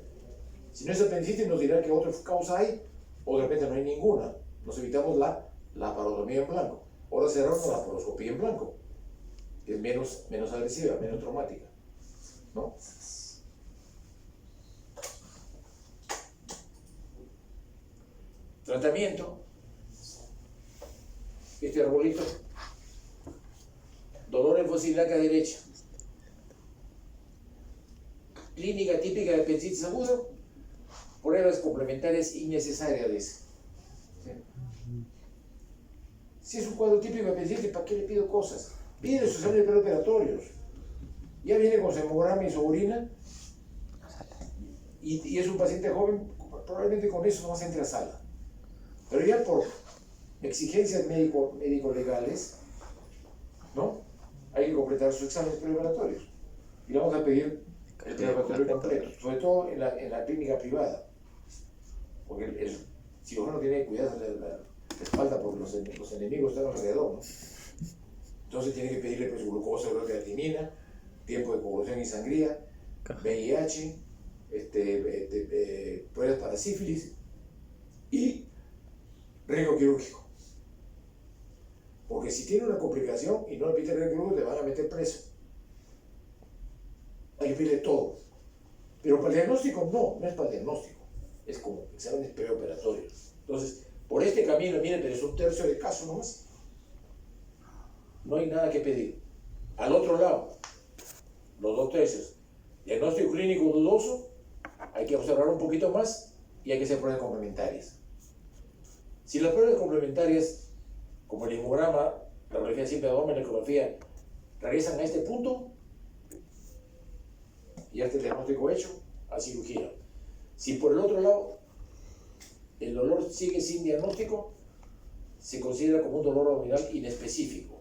Si no es apendicitis, nos dirá que otra causa hay, o de repente no hay ninguna. Nos evitamos la laparotomía en blanco. Ahora cerramos la laparoscopía en blanco, que es menos agresiva, menos traumática, ¿no? Tratamiento. Este arbolito. Dolor en fosa ilíaca derecha. Clínica típica de apendicitis aguda. Pruebas complementarias innecesarias, dice. ¿Sí? Si es un cuadro típico de apendicitis, ¿para qué le pido cosas? Pide sus exámenes preoperatorios. Ya viene con su hemograma y su orina. Y es un paciente joven, probablemente con eso no se entre a sala. Pero ya por exigencias médico-legales, ¿no? Hay que completar sus exámenes preoperatorios. Y le vamos a pedir el preoperatorio completo, sobre todo en la clínica privada. Porque el cirujano tiene que cuidar de la espalda porque los enemigos están alrededor, ¿no? Entonces tiene que pedirle pues, glucosa, creatinina, tiempo de coagulación y sangría, VIH, pruebas para sífilis y riesgo quirúrgico. Porque si tiene una complicación y no le pide riesgo quirúrgico, te van a meter preso. Hay que pedirle todo. Pero para el diagnóstico no es para el diagnóstico. Es como exámenes preoperatorios. Entonces, por este camino, miren, pero es un tercio de caso nomás. No hay nada que pedir. Al otro lado, los 2/3. Diagnóstico clínico dudoso, hay que observar un poquito más y hay que hacer pruebas complementarias. Si las pruebas complementarias, como el hemograma, la radiografía simple de abdomen, la ecografía, regresan a este punto, y ya está el diagnóstico hecho, a cirugía. Si por el otro lado el dolor sigue sin diagnóstico, se considera como un dolor abdominal inespecífico.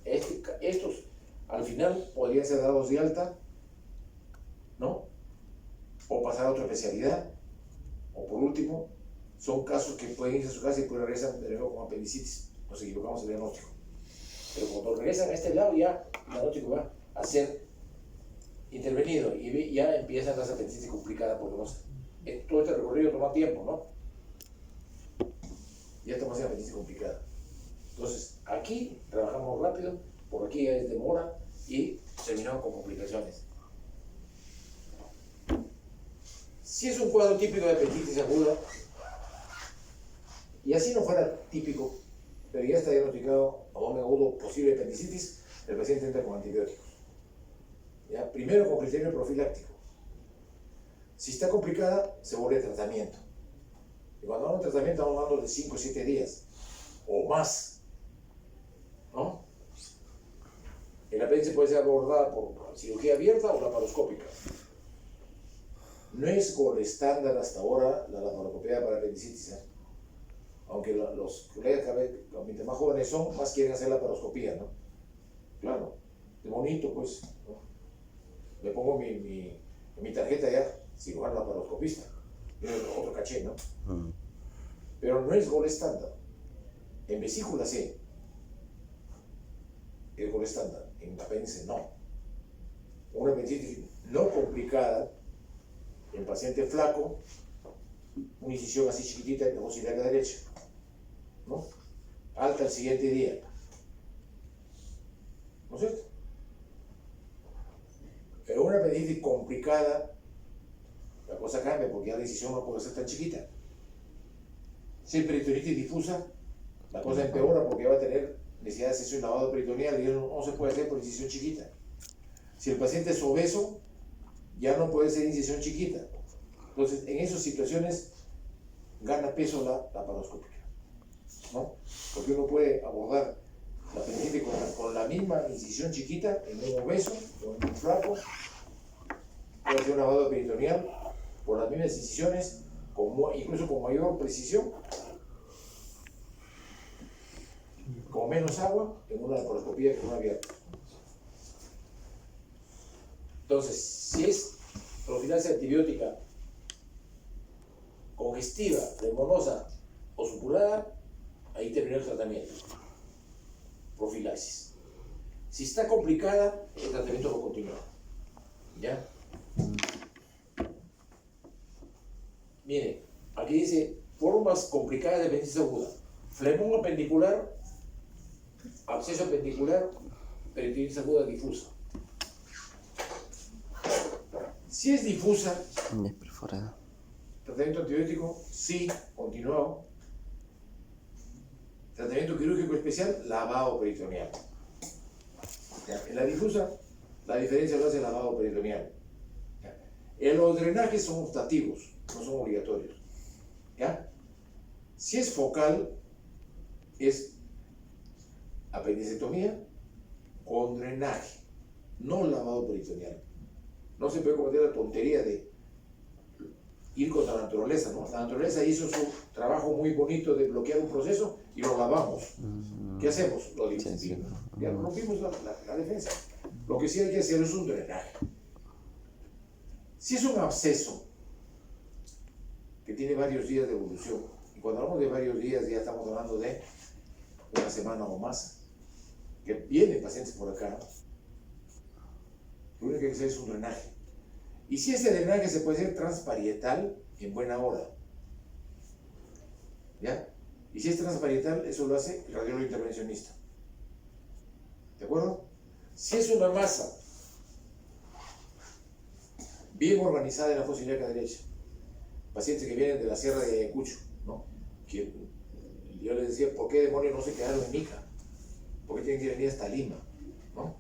Estos al final podrían ser dados de alta, ¿no? O pasar a otra especialidad, o por último, son casos que pueden irse a su casa y pueden regresar de nuevo con apendicitis. Nos equivocamos en el diagnóstico. Pero cuando regresan a este lado, ya el diagnóstico va a ser intervenido y ya empiezan las apendicitis complicadas porque todo este recorrido toma tiempo, ¿no? ya estamos en apendicitis complicada. Entonces, aquí trabajamos rápido, por aquí hay demora y terminamos con complicaciones. Si es un cuadro típico de apendicitis aguda, y así no fuera típico, pero ya está diagnosticado abdomen agudo posible apendicitis, el paciente entra con antibióticos. ¿Ya? Primero con criterio profiláctico. Si está complicada, se vuelve tratamiento. Y cuando hablamos de tratamiento, estamos hablando de 5 o 7 días o más, ¿no? El apéndice puede ser abordada por cirugía abierta o laparoscópica. No es gol estándar hasta ahora la laparoscopia para apendicitis, ¿eh? Aunque los colegas cada vez, mientras más jóvenes son, más quieren hacer laparoscopía, ¿no? Claro, de bonito, pues, ¿no? Le pongo en mi tarjeta ya, cirujano laparoscopista, tiene otro caché, ¿no? Pero no es gol estándar. En vesícula sí, es gol estándar, en apéndice no. Una apendicitis no complicada, en paciente flaco, una incisión así chiquitita en la fosa ilíaca derecha, ¿no? Alta el siguiente día, ¿no es cierto? Pero una apendicitis complicada, la cosa cambia porque ya la incisión no puede ser tan chiquita. Si es peritonitis difusa, la cosa empeora porque va a tener necesidad de sesión lavado peritoneal y eso no se puede hacer por incisión chiquita. Si el paciente es obeso, ya no puede ser incisión chiquita. Entonces, en esas situaciones gana peso la laparoscópica, ¿no? Porque uno puede abordar la apendicitis con la misma incisión chiquita en un obeso o en un flaco, puede hacer un lavado peritoneal por las mismas incisiones, incluso con mayor precisión, con menos agua, en una laparoscopía que en una abierta. Entonces, si es profilaxis antibiótica congestiva, pulmonosa o supurada, ahí terminó el tratamiento. Profilaxis. Si está complicada, el tratamiento lo continúa. ¿Ya? Miren, aquí dice formas complicadas de apendicitis aguda: flemón apendicular, absceso apendicular, peritonitis aguda difusa. Si es difusa, Es perforada. tratamiento antibiótico, sí, continuado. Tratamiento quirúrgico especial, lavado peritoneal. ¿Ya? En la difusa, la diferencia lo hace el lavado peritoneal. ¿Ya? Los drenajes son optativos, no son obligatorios. ¿Ya? Si es focal, es apendicectomía con drenaje, no lavado peritoneal. No se puede cometer la tontería de ir contra la naturaleza, ¿no? La naturaleza hizo su trabajo muy bonito de bloquear un proceso y lo lavamos. ¿Qué hacemos? Lo dividimos. Ya rompimos la defensa. Lo que sí hay que hacer es un drenaje. Si es un absceso que tiene varios días de evolución, y cuando hablamos de varios días ya estamos hablando de una semana o más, que vienen pacientes por acá, lo único que hay que hacer es un drenaje. Y si ese drenaje se puede hacer transparietal en buena hora, ¿ya? Y si es transparietal, eso lo hace el radiólogo intervencionista. ¿De acuerdo? Si es una masa bien organizada en la fosa ilíaca derecha, pacientes que vienen de la sierra de Ayacucho, ¿no? Que yo les decía, ¿por qué demonios no se quedaron en Ica? ¿Por qué tienen que venir hasta Lima? ¿No?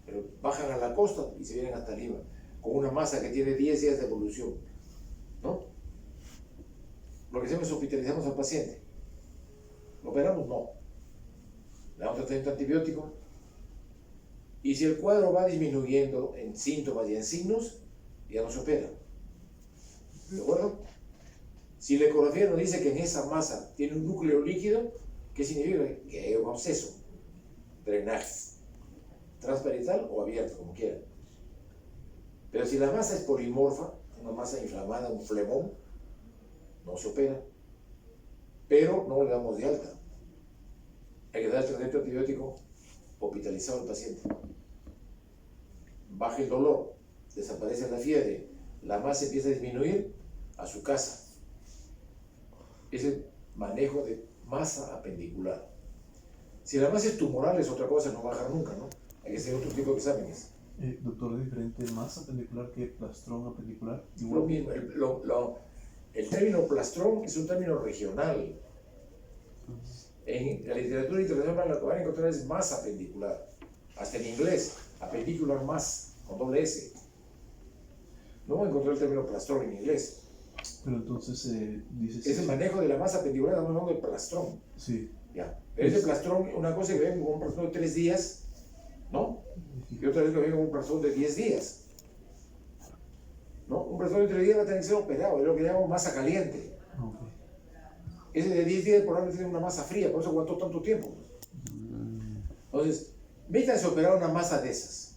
Pero bajan a la costa y se vienen hasta Lima, con una masa que tiene 10 días de evolución, ¿no? Lo que hacemos es hospitalizamos al paciente. ¿Lo operamos? No. Le damos tratamiento antibiótico. Y si el cuadro va disminuyendo en síntomas y en signos, ya no se opera. ¿De acuerdo? Si la ecografía nos dice que en esa masa tiene un núcleo líquido, ¿qué significa? Que hay un absceso. Drenaje. Transparental o abierto, como quieran. Pero si la masa es polimorfa, una masa inflamada, un flemón, no se opera. Pero no le damos de alta. Hay que dar el tratamiento antibiótico hospitalizado al paciente. Baja el dolor, desaparece la fiebre, la masa empieza a disminuir, a su casa. Es el manejo de masa apendicular. Si la masa es tumoral es otra cosa, no va a bajar nunca, ¿no? Hay que hacer otro tipo de exámenes. Doctor, ¿es diferente masa apendicular que plastrón apendicular? Lo mismo, el término plastrón es un término regional. En la literatura internacional lo que van a encontrar es masa apendicular. Hasta en inglés, appendicular mass, con doble S. No voy a encontrar el término plastrón en inglés. Pero entonces dices... Es el manejo de la masa apendicular, estamos hablando de plastrón. Sí. Ya. Pero ese plastrón, una cosa que ven como un plastrón de 3 días, ¿no? Y otra vez que ven como un plastrón de 10 días. ¿No? Un plastrón de 3 días va a tener que ser operado, es lo que llamamos masa caliente. Okay. Ese de 10 días probablemente tiene una masa fría, por eso aguantó tanto tiempo. Entonces, métanse a operar una masa de esas.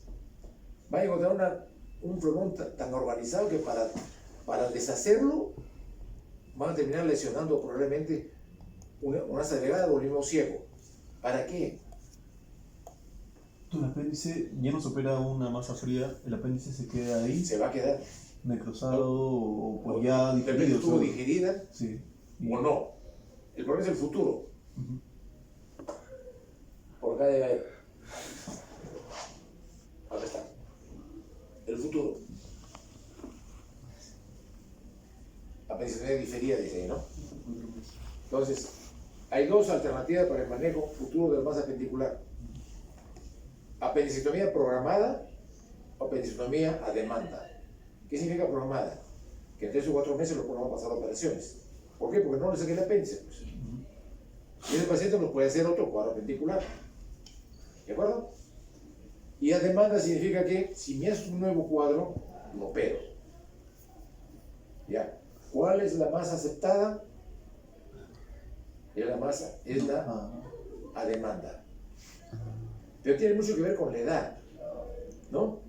Va a encontrar un pulmón tan organizado que para deshacerlo van a terminar lesionando probablemente una masa delgada o volumen ciego. ¿Para qué? El apéndice ya no se opera una masa fría, el apéndice se queda ahí, Se va a quedar. necrosado o pues ya Depende digerido. estuvo digerida Sí. o no. El problema es el futuro. Ujú. Por acá debe haber. Acá está. El futuro. Apendicectomía diferida, dice ahí, ¿no? Entonces, hay 2 alternativas para el manejo futuro de la masa apendicular. Apendicectomía programada o apendicectomía a demanda. ¿Qué significa programada? Que en 3 o 4 meses lo podemos pasar a operaciones. ¿Por qué? Porque no le saqué el apéndice. Pues. Y ese paciente nos puede hacer otro cuadro apendicular. ¿De acuerdo? Y a demanda significa que si me haces un nuevo cuadro, lo opero. ¿Ya? ¿Cuál es la masa aceptada? Es la a demanda. Pero tiene mucho que ver con la edad, ¿no?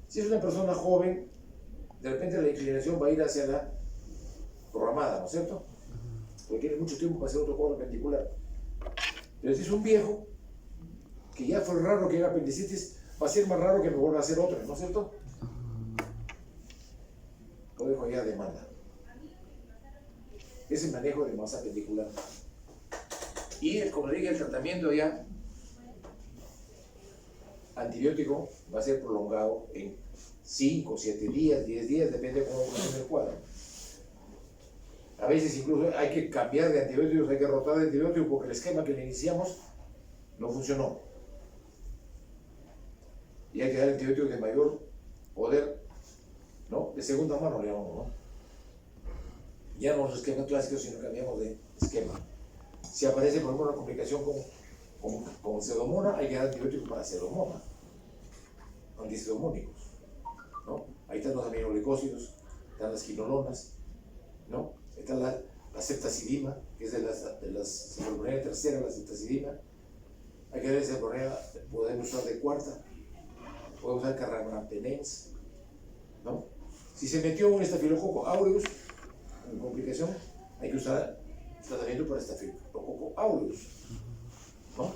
Si es una persona joven, de repente la inclinación va a ir hacia la programada, ¿no es cierto? Porque tiene mucho tiempo para hacer otro cuadro apendicular. Pero si es un viejo, que ya fue raro que haga apendicitis, va a ser más raro que me vuelva a hacer otro, ¿no es cierto? Lo dejo ya a demanda. Es el manejo de masa apendicular. Y, como le dije, el tratamiento ya antibiótico va a ser prolongado en 5, 7 días, 10 días, depende de cómo funcione el cuadro. A veces incluso hay que cambiar de antibióticos, hay que rotar de antibióticos porque el esquema que le iniciamos no funcionó. Y hay que dar antibióticos de mayor poder, ¿no? De segunda mano, le llamamos, ¿no? Ya no los esquemas clásicos, sino cambiamos de esquema. Si aparece, por ejemplo, una complicación con pseudomonas, hay que dar antibióticos para pseudomonas, anticedomónicos, ¿no? Ahí están los aminoglicósidos, están las quinolonas, ¿no? Está la ceftazidima, que es de las cefalopenia tercera, la ceftazidima. Hay que ver cefalopenia, podemos usar de cuarta, podemos usar carbapenems, ¿no? Si se metió un estafilococo aureus, en complicación, hay que usar tratamiento para estafilococo aureus, ¿no?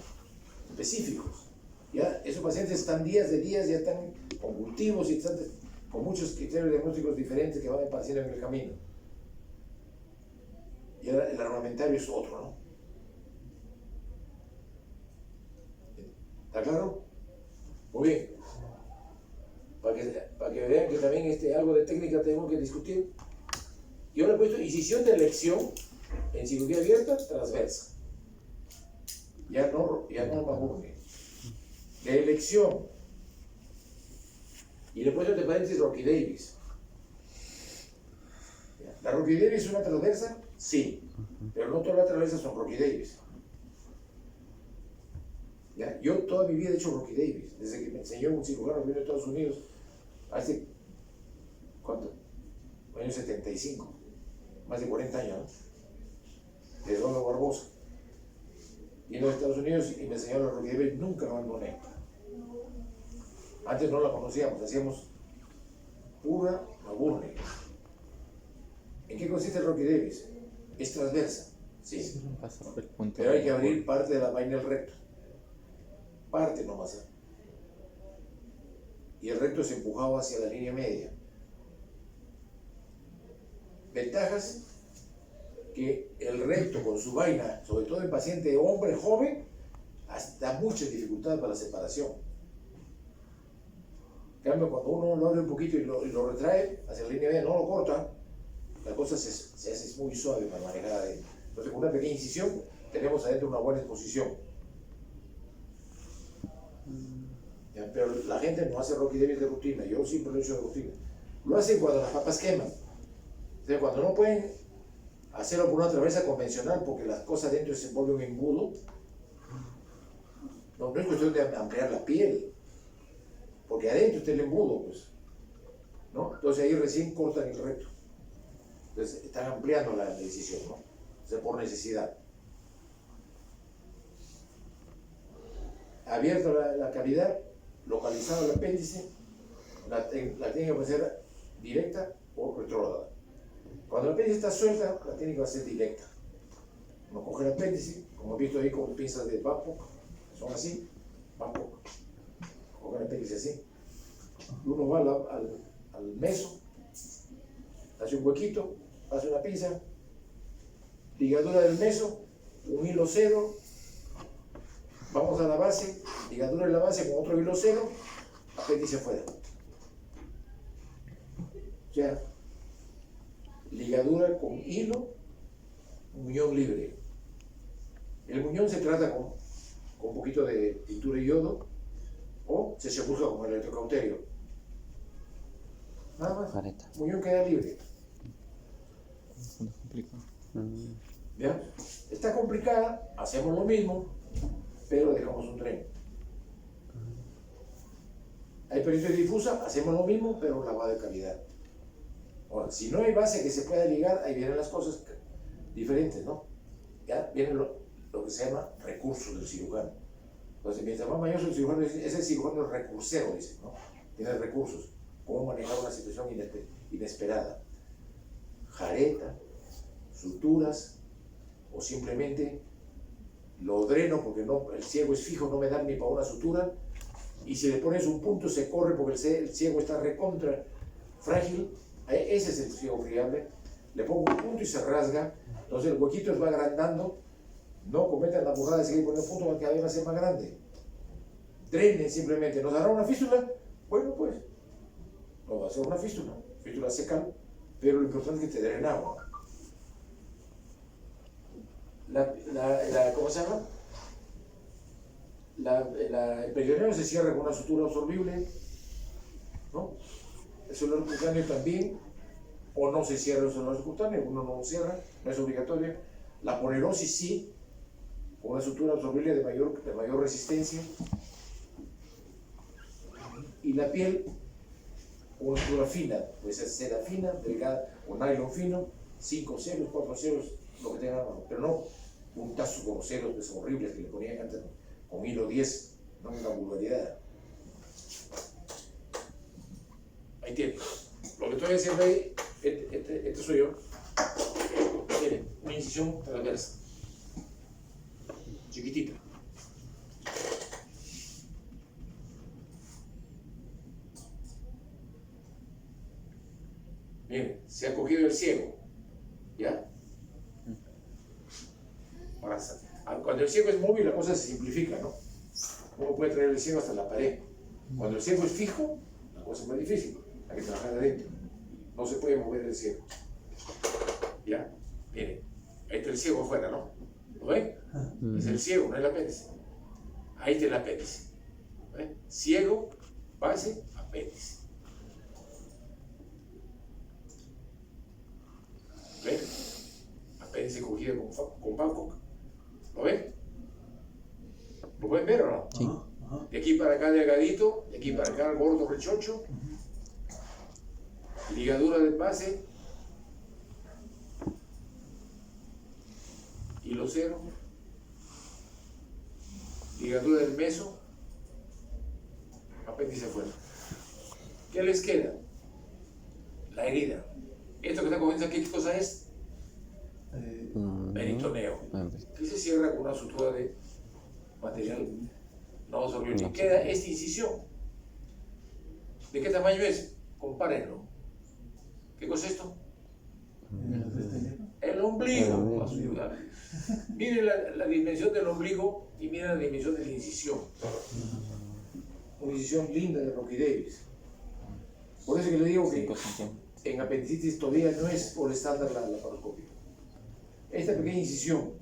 Específicos. Ya, esos pacientes están días de días, ya están con cultivos y están con muchos criterios diagnósticos diferentes que van apareciendo en el camino. Y ahora el armamentario es otro, ¿no? ¿Está claro? Muy bien. Para que vean que también algo de técnica tenemos que discutir. Yo le he puesto incisión de elección en cirugía abierta transversa. Ya no Mahurne. De elección. Y le he puesto entre paréntesis Rocky Davis. ¿La Rocky Davis es una transversa? Sí. Pero no todas las transversas son Rocky Davis. ¿Ya? Yo toda mi vida he hecho Rocky Davis. Desde que me enseñó un cirujano que vino de Estados Unidos hace, ¿cuánto? Año 75. Más de 40 años, ¿no? De Eduardo Barbosa. Vino de Estados Unidos y me enseñó la Rocky Davis, nunca la abandoné. Antes no la conocíamos, hacíamos pura Mahurne. ¿En qué consiste el Rocky Davis? Es transversa, sí. Pero hay que abrir parte de la vaina del recto. Parte nomás. Y el recto es empujado hacia la línea media. Ventajas, que el recto con su vaina, sobre todo en paciente hombre joven, da muchas dificultades para la separación. En cambio, cuando uno lo abre un poquito y lo retrae hacia la línea media, no lo corta, la cosa se hace muy suave para manejar adentro. Entonces, con una pequeña incisión, tenemos adentro una buena exposición. ¿Ya? Pero la gente no hace Rocky Davis de rutina, yo siempre lo he hecho de rutina. Lo hacen cuando las papas queman. O sea, cuando no pueden hacerlo por una travesa convencional porque las cosas dentro se vuelven un embudo, no es cuestión de ampliar la piel, porque adentro está el embudo, pues, ¿no? Entonces ahí recién cortan el recto. Entonces están ampliando la decisión, ¿no? O sea, por necesidad. Abierto la cavidad, localizado el apéndice, la técnica puede ser directa o retrógrada. Cuando el apéndice está suelta, la técnica va a ser directa. Uno coge el apéndice, como he visto ahí con pinzas de Babcock, son así, Babcock, coge el apéndice así. Y uno va al meso, hace un huequito, hace una pinza, ligadura del meso, un hilo cero, vamos a la base, ligadura de la base con otro hilo cero, apéndice afuera. O sea, ligadura con hilo, muñón libre. El muñón se trata con un poquito de tintura y yodo o se chapuzca con el electrocauterio. Nada más. Vareta. Muñón queda libre. No es complicado. ¿Ya? Está complicada, hacemos lo mismo, pero dejamos un tren. Hay peritonitis difusa, hacemos lo mismo, pero lavado de calidad. Ahora, si no hay base que se pueda ligar, ahí vienen las cosas diferentes, ¿no? Ya viene lo que se llama recurso del cirujano. Entonces, mientras más mayor el cirujano, es el cirujano recursero, dice, ¿no? Tiene recursos. Cómo manejar una situación inesperada. Jareta, suturas, o simplemente lo dreno porque no, el ciego es fijo, no me da ni para una sutura, y si le pones un punto se corre porque el ciego está recontra frágil. Ese es el ciego friable. Le pongo un punto y se rasga, entonces el huequito va agrandando. No cometan la burrada de seguir poniendo puntos porque cada vez va a ser más grande. Drenen simplemente. ¿Nos dará una fístula? Bueno, pues no va a ser una fístula. Fístula seca, pero lo importante es que te drene agua. ¿Cómo se llama? El peritoneo se cierra con una sutura absorbible, ¿no? El celular cutáneo también, o no se cierra el celular cutáneo, uno no lo cierra, no es obligatorio. La ponerosis sí, con una sutura absorbible de mayor resistencia. Y la piel, una sutura fina, puede ser seda fina, delgada, o nylon fino, 5 ceros, 4 ceros, lo que tengan a mano, pero no un tazo con ceros que son horribles que le ponían antes con hilo 10, no una vulgaridad. Ahí tiene. Lo que estoy haciendo ahí, este soy yo. Miren, una incisión transversa, chiquitita. Miren, se ha cogido el ciego, ¿ya? Ahora, cuando el ciego es móvil, la cosa se simplifica, ¿no? Uno puede traer el ciego hasta la pared. Cuando el ciego es fijo, la cosa es más difícil. Hay que trabajar adentro. No se puede mover el ciego. ¿Ya? Miren, ahí está el ciego afuera, ¿no? ¿Lo ven? Es el ciego, no es el apéndice. Ahí está el apéndice. ¿Ven? Ciego, base, apéndice. ¿Ven? Apéndice cogido con Babcock. ¿Lo ven? ¿Lo pueden ver o no? Sí. De aquí para acá delgadito, de aquí para acá gordo rechocho. Ligadura del base. Hilo cero. Ligadura del meso. Apéndice afuera. ¿Qué les queda? La herida. Esto que está comiendo aquí, ¿qué cosa es? Peritoneo. Que se cierra con una sutura de material no absorbible. Y queda esta incisión. ¿De qué tamaño es? Compárenlo. ¿Qué cosa es esto? Es lo ombligo. Miren la dimensión del ombligo y miren la dimensión de la incisión. Una incisión linda de Rocky Davis. Por eso que le digo que en apendicitis todavía no es por estándar la laparoscopia. Esta pequeña incisión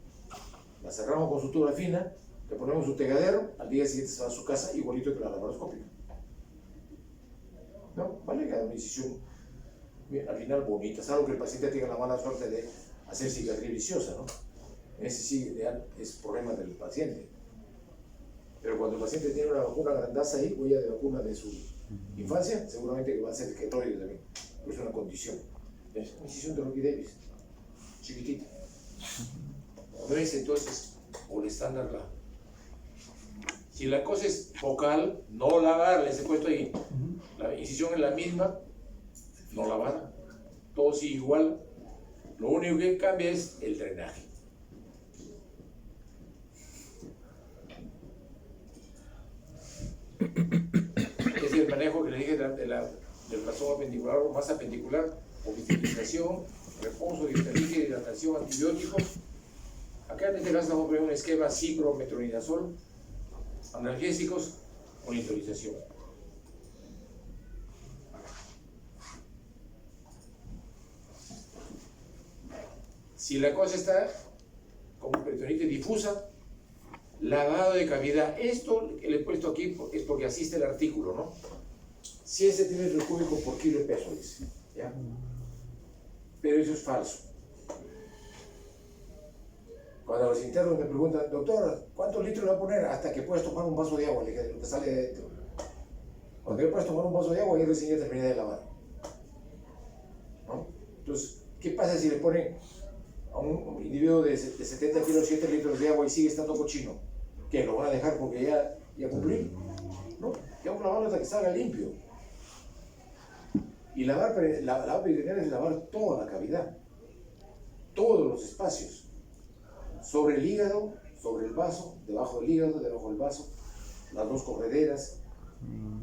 la cerramos con sutura fina, le ponemos su tegadero, al día siguiente se va a su casa igualito que la laparoscópica. ¿No? Vale, cada una incisión al final bonita, salvo que el paciente tenga la mala suerte de hacer cicatriz viciosa, ¿no? Ese sí es problema del paciente. Pero cuando el paciente tiene una grandaza ahí, huella de vacuna de su infancia, seguramente que va a ser quetoide también, pero es una condición. Es una incisión de Rocky Davis, chiquitita. ¿No es entonces por estándar la? Si la cosa es focal, no lavar, les he puesto ahí. La incisión es la misma, no lavar. Todo sigue igual. Lo único que cambia es el drenaje. Es el manejo que le dije del blasón apendicular o masa apendicular, hospitalización, reposo, hidratación, antibióticos. Acá en este caso vamos a poner un esquema ciprometronidazol, analgésicos, monitorización. Si la cosa está como peritonitis difusa, lavado de cavidad. Esto que le he puesto aquí es porque asiste el artículo, ¿no? 100 centímetros cúbicos por kilo de peso, dice. ¿Ya? Pero eso es falso. Cuando los internos me preguntan, doctor, ¿cuántos litros le va a poner? Hasta que puedes tomar un vaso de agua, lo que sale de adentro. Cuando ya puedes tomar un vaso de agua, ya recién ya terminé de lavar. ¿No? Entonces, ¿qué pasa si le ponen a un individuo de 70 kilos 7 litros de agua y sigue estando cochino? ¿Qué? ¿Lo van a dejar porque ya cumplí? ¿No? Tengo que lavarlo hasta que salga limpio. Y lavar peritoneal es lavar toda la cavidad, todos los espacios. Sobre el hígado, sobre el vaso, debajo del hígado, debajo del vaso, las dos correderas,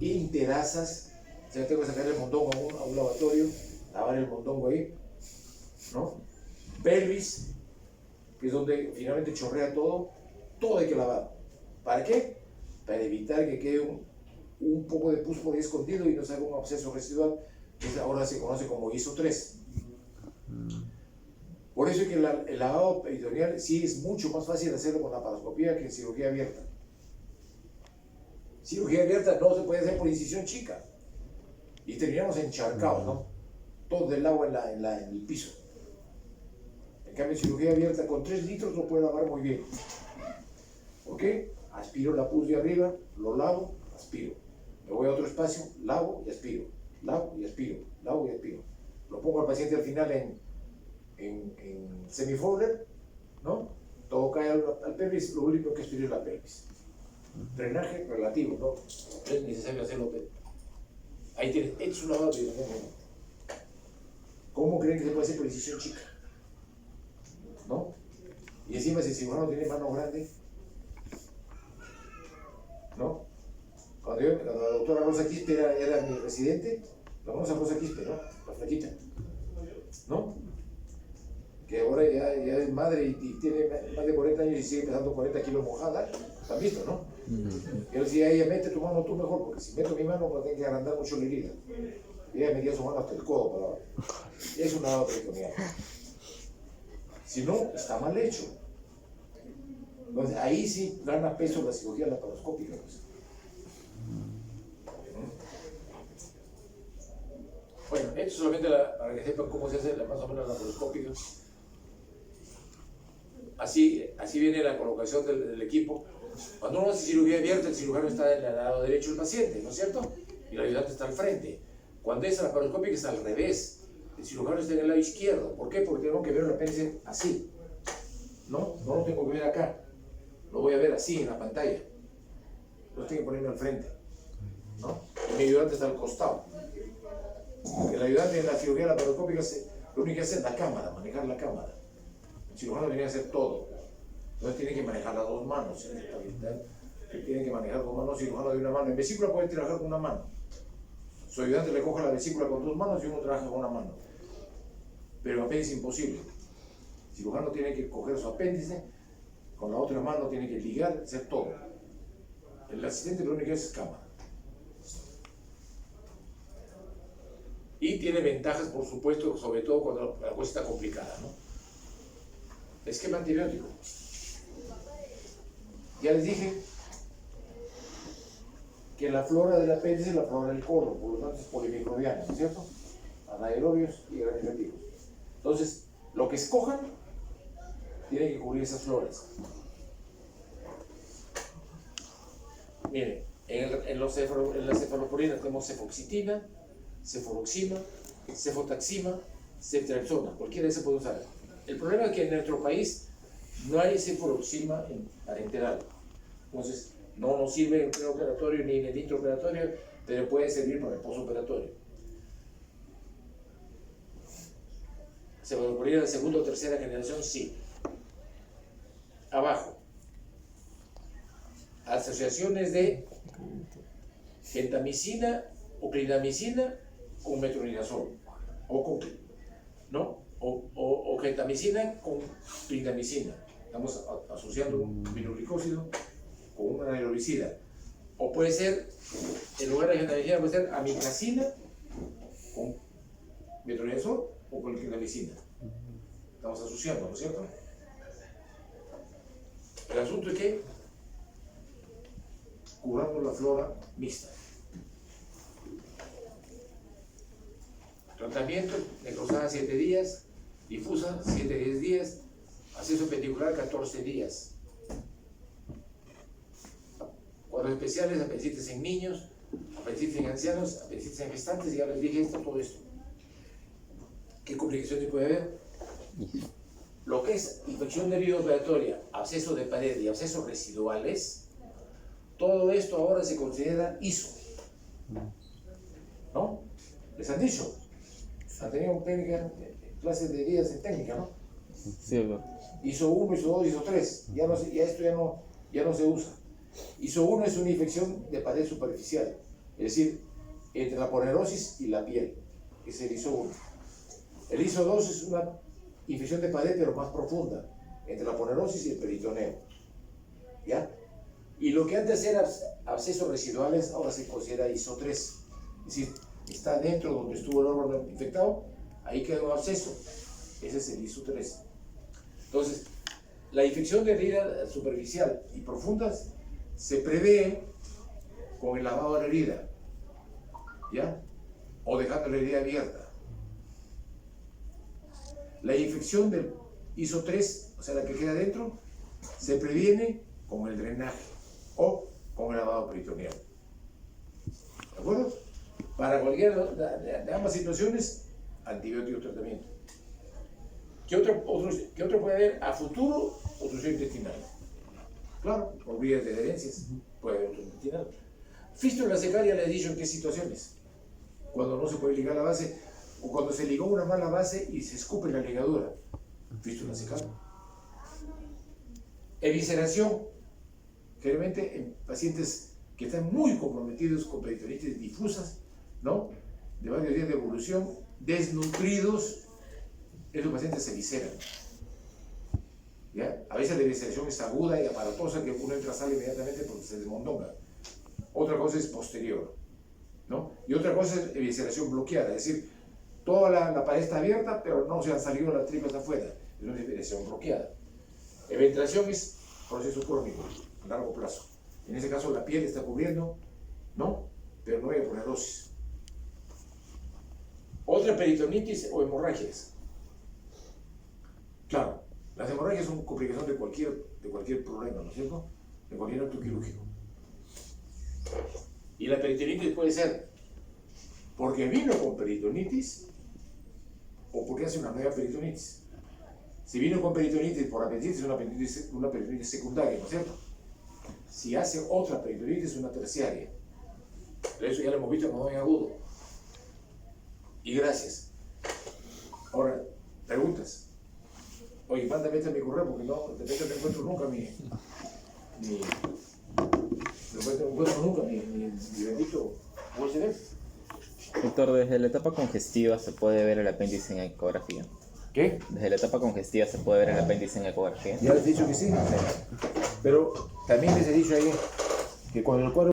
interazas. O sea, tengo que sacar el mondongo a un lavatorio, lavar el mondongo ahí, ¿no? Pelvis, que es donde finalmente chorrea todo hay que lavar. ¿Para qué? Para evitar que quede un poco de pus por ahí escondido y no salga un absceso residual, que ahora se conoce como ISO 3. Por eso es que el lavado peritoneal sí es mucho más fácil hacerlo con laparoscopía que en cirugía abierta. Cirugía abierta no se puede hacer por incisión chica. Y terminamos encharcados, ¿no? Todo el agua en el piso. En cambio, en cirugía abierta con 3 litros lo puedo lavar muy bien. ¿Ok? Aspiro la pus de arriba, lo lavo, aspiro. Me voy a otro espacio, lavo y aspiro. Lavo y aspiro. Lavo y aspiro. Lo pongo al paciente al final en semifolder, ¿no? Todo cae al pelvis, lo único que aspiro es la pelvis. Drenaje relativo, ¿no? No es necesario hacerlo. Ahí tienes, esto es un lavado peritoneal. ¿Cómo creen que se puede hacer por incisión chica? ¿No? Y encima si el cirujano tiene mano grande, ¿no? Cuando la doctora Rosa Quispe era mi residente, la famosa Rosa Quispe, ¿no? La flaquita, ¿no? Que ahora ya es madre y tiene más de 40 años y sigue pesando 40 kilos mojada, ¿lo han visto, no? Yo decía a ella, mete tu mano tú mejor, porque si meto mi mano me tengo que agrandar mucho la herida. Y ella metía su mano hasta el codo para abajo. Es un lavado peritoneal. Si no, está mal hecho. Entonces, ahí sí gana peso la cirugía laparoscópica. Pues. Bueno, esto solamente para que sepan cómo se hace más o menos la laparoscópica. Así viene la colocación del equipo. Cuando uno hace cirugía abierta, el cirujano está del lado derecho del paciente, ¿no es cierto? Y el ayudante está al frente. Cuando es laparoscópica es al revés. El cirujano está en el lado izquierdo. ¿Por qué? Porque tengo que ver el apéndice así. No lo tengo que ver acá. Lo voy a ver así en la pantalla. Lo tengo que ponerme al frente. ¿No? Y mi ayudante está al costado. El ayudante en la cirugía laparoscópica lo único que hace es la cámara, manejar la cámara. El cirujano tiene que hacer todo. Entonces tiene que manejar las dos manos. Tiene que manejar dos manos, cirujano de una mano. En vesícula puede trabajar con una mano. Su ayudante le coge la vesícula con dos manos y uno trabaja con una mano. Pero en apéndice es imposible. El cirujano tiene que coger su apéndice, con la otra mano tiene que ligar, hacer todo. El asistente lo único que hace es cámara. Y tiene ventajas, por supuesto, sobre todo cuando la cosa está complicada, ¿no? Esquema antibiótico. Ya les dije que la flora del apéndice es la flora del colon, por lo tanto es polimicrobiana, ¿no es cierto? Anaerobios y gram negativos. Entonces, lo que escojan tiene que cubrir esas floras. Miren, en las cefaloporinas tenemos cefoxitina, cefuroxima, cefotaxima, ceftriaxona, cualquiera de esas puede usar. El problema es que en nuestro país no hay cefuroxima parenteral. Entonces, no nos sirve en el preoperatorio ni en el intraoperatorio, pero puede servir para el postoperatorio. Cefalosporina de segunda o tercera generación, sí. Abajo. Asociaciones de gentamicina o clindamicina con metronidazol. O gentamicina con clindamicina. Estamos asociando un vinoglicósido con un anaerobicida. O puede ser, en lugar de gentamicina, puede ser amicacina con metronidazol o con clindamicina. Estamos asociando, ¿no es cierto? El asunto es que curamos la flora mixta. Tratamiento, necrosada 7 días, difusa 7-10 días, acceso pendicular 14 días. Cuadros especiales, apendicitis en niños, apendicitis en ancianos, apendicitis en gestantes, ya les dije esto, todo esto. ¿Qué complicaciones puede haber? Lo que es infección nervioperatoria, absceso de pared y abscesos residuales, todo esto ahora se considera ISO. ¿No? ¿Les han dicho? Han tenido clases de días en técnica, ¿no? Sí, doctor. ISO 1, ISO 2, ISO 3. Esto ya no se usa. ISO 1 es una infección de pared superficial, es decir, entre la ponerosis y la piel. Es el ISO 1. El ISO 2 es una infección de pared, pero más profunda, entre la ponerosis y el peritoneo. ¿Ya? Y lo que antes era abscesos residuales, ahora se considera ISO 3. Es decir, está dentro donde estuvo el órgano infectado, ahí quedó un absceso. Ese es el ISO 3. Entonces, la infección de herida superficial y profundas se prevé con el lavado de la herida, ¿ya? O dejando la herida abierta. La infección del ISO 3, o sea, la que queda dentro, se previene con el drenaje o con el lavado peritoneal. ¿De acuerdo? Para cualquiera de ambas situaciones, antibiótico tratamiento. ¿Qué otro puede haber a futuro? Obstrucción intestinal. Claro, por vías de adherencias puede haber obstrucción intestinal. Fístula secaria, le he dicho en qué situaciones. Cuando no se puede ligar la base, o cuando se ligó una mala base y se escupe la ligadura. Fístula secaria. Evisceración, generalmente en pacientes que están muy comprometidos con peritonitis difusas, ¿no? De varios días de evolución, desnutridos, esos pacientes se evisceran. ¿Ya? A veces la evisceración es aguda y aparatosa, que uno entra y sale inmediatamente porque se desmondonga. Otra cosa es posterior, ¿no? Y otra cosa es evisceración bloqueada, es decir, toda la pared está abierta, pero no se han salido las tripas afuera. Es una evisceración bloqueada. Eventración es proceso crónico, a largo plazo. En ese caso la piel está cubriendo, ¿no? Pero no hay ponerosis. Otra peritonitis o hemorragias. Claro, las hemorragias son complicación de cualquier problema, ¿no es cierto? De cualquier acto quirúrgico. Y la peritonitis puede ser porque vino con peritonitis o porque hace una nueva peritonitis. Si vino con peritonitis por apendicitis, es una peritonitis secundaria, ¿no es cierto? Si hace otra peritonitis, es una terciaria. Pero eso ya lo hemos visto como en agudo. Y gracias. Ahora, preguntas. Oye, mándame mi correo porque no encuentro nunca mi bendito USB. Doctor, desde la etapa congestiva se puede ver el apéndice en ecografía. ¿Qué? Desde la etapa congestiva se puede ver el apéndice en ecografía. Ya les he dicho que sí. Pero también les he dicho ayer que cuando el cuadro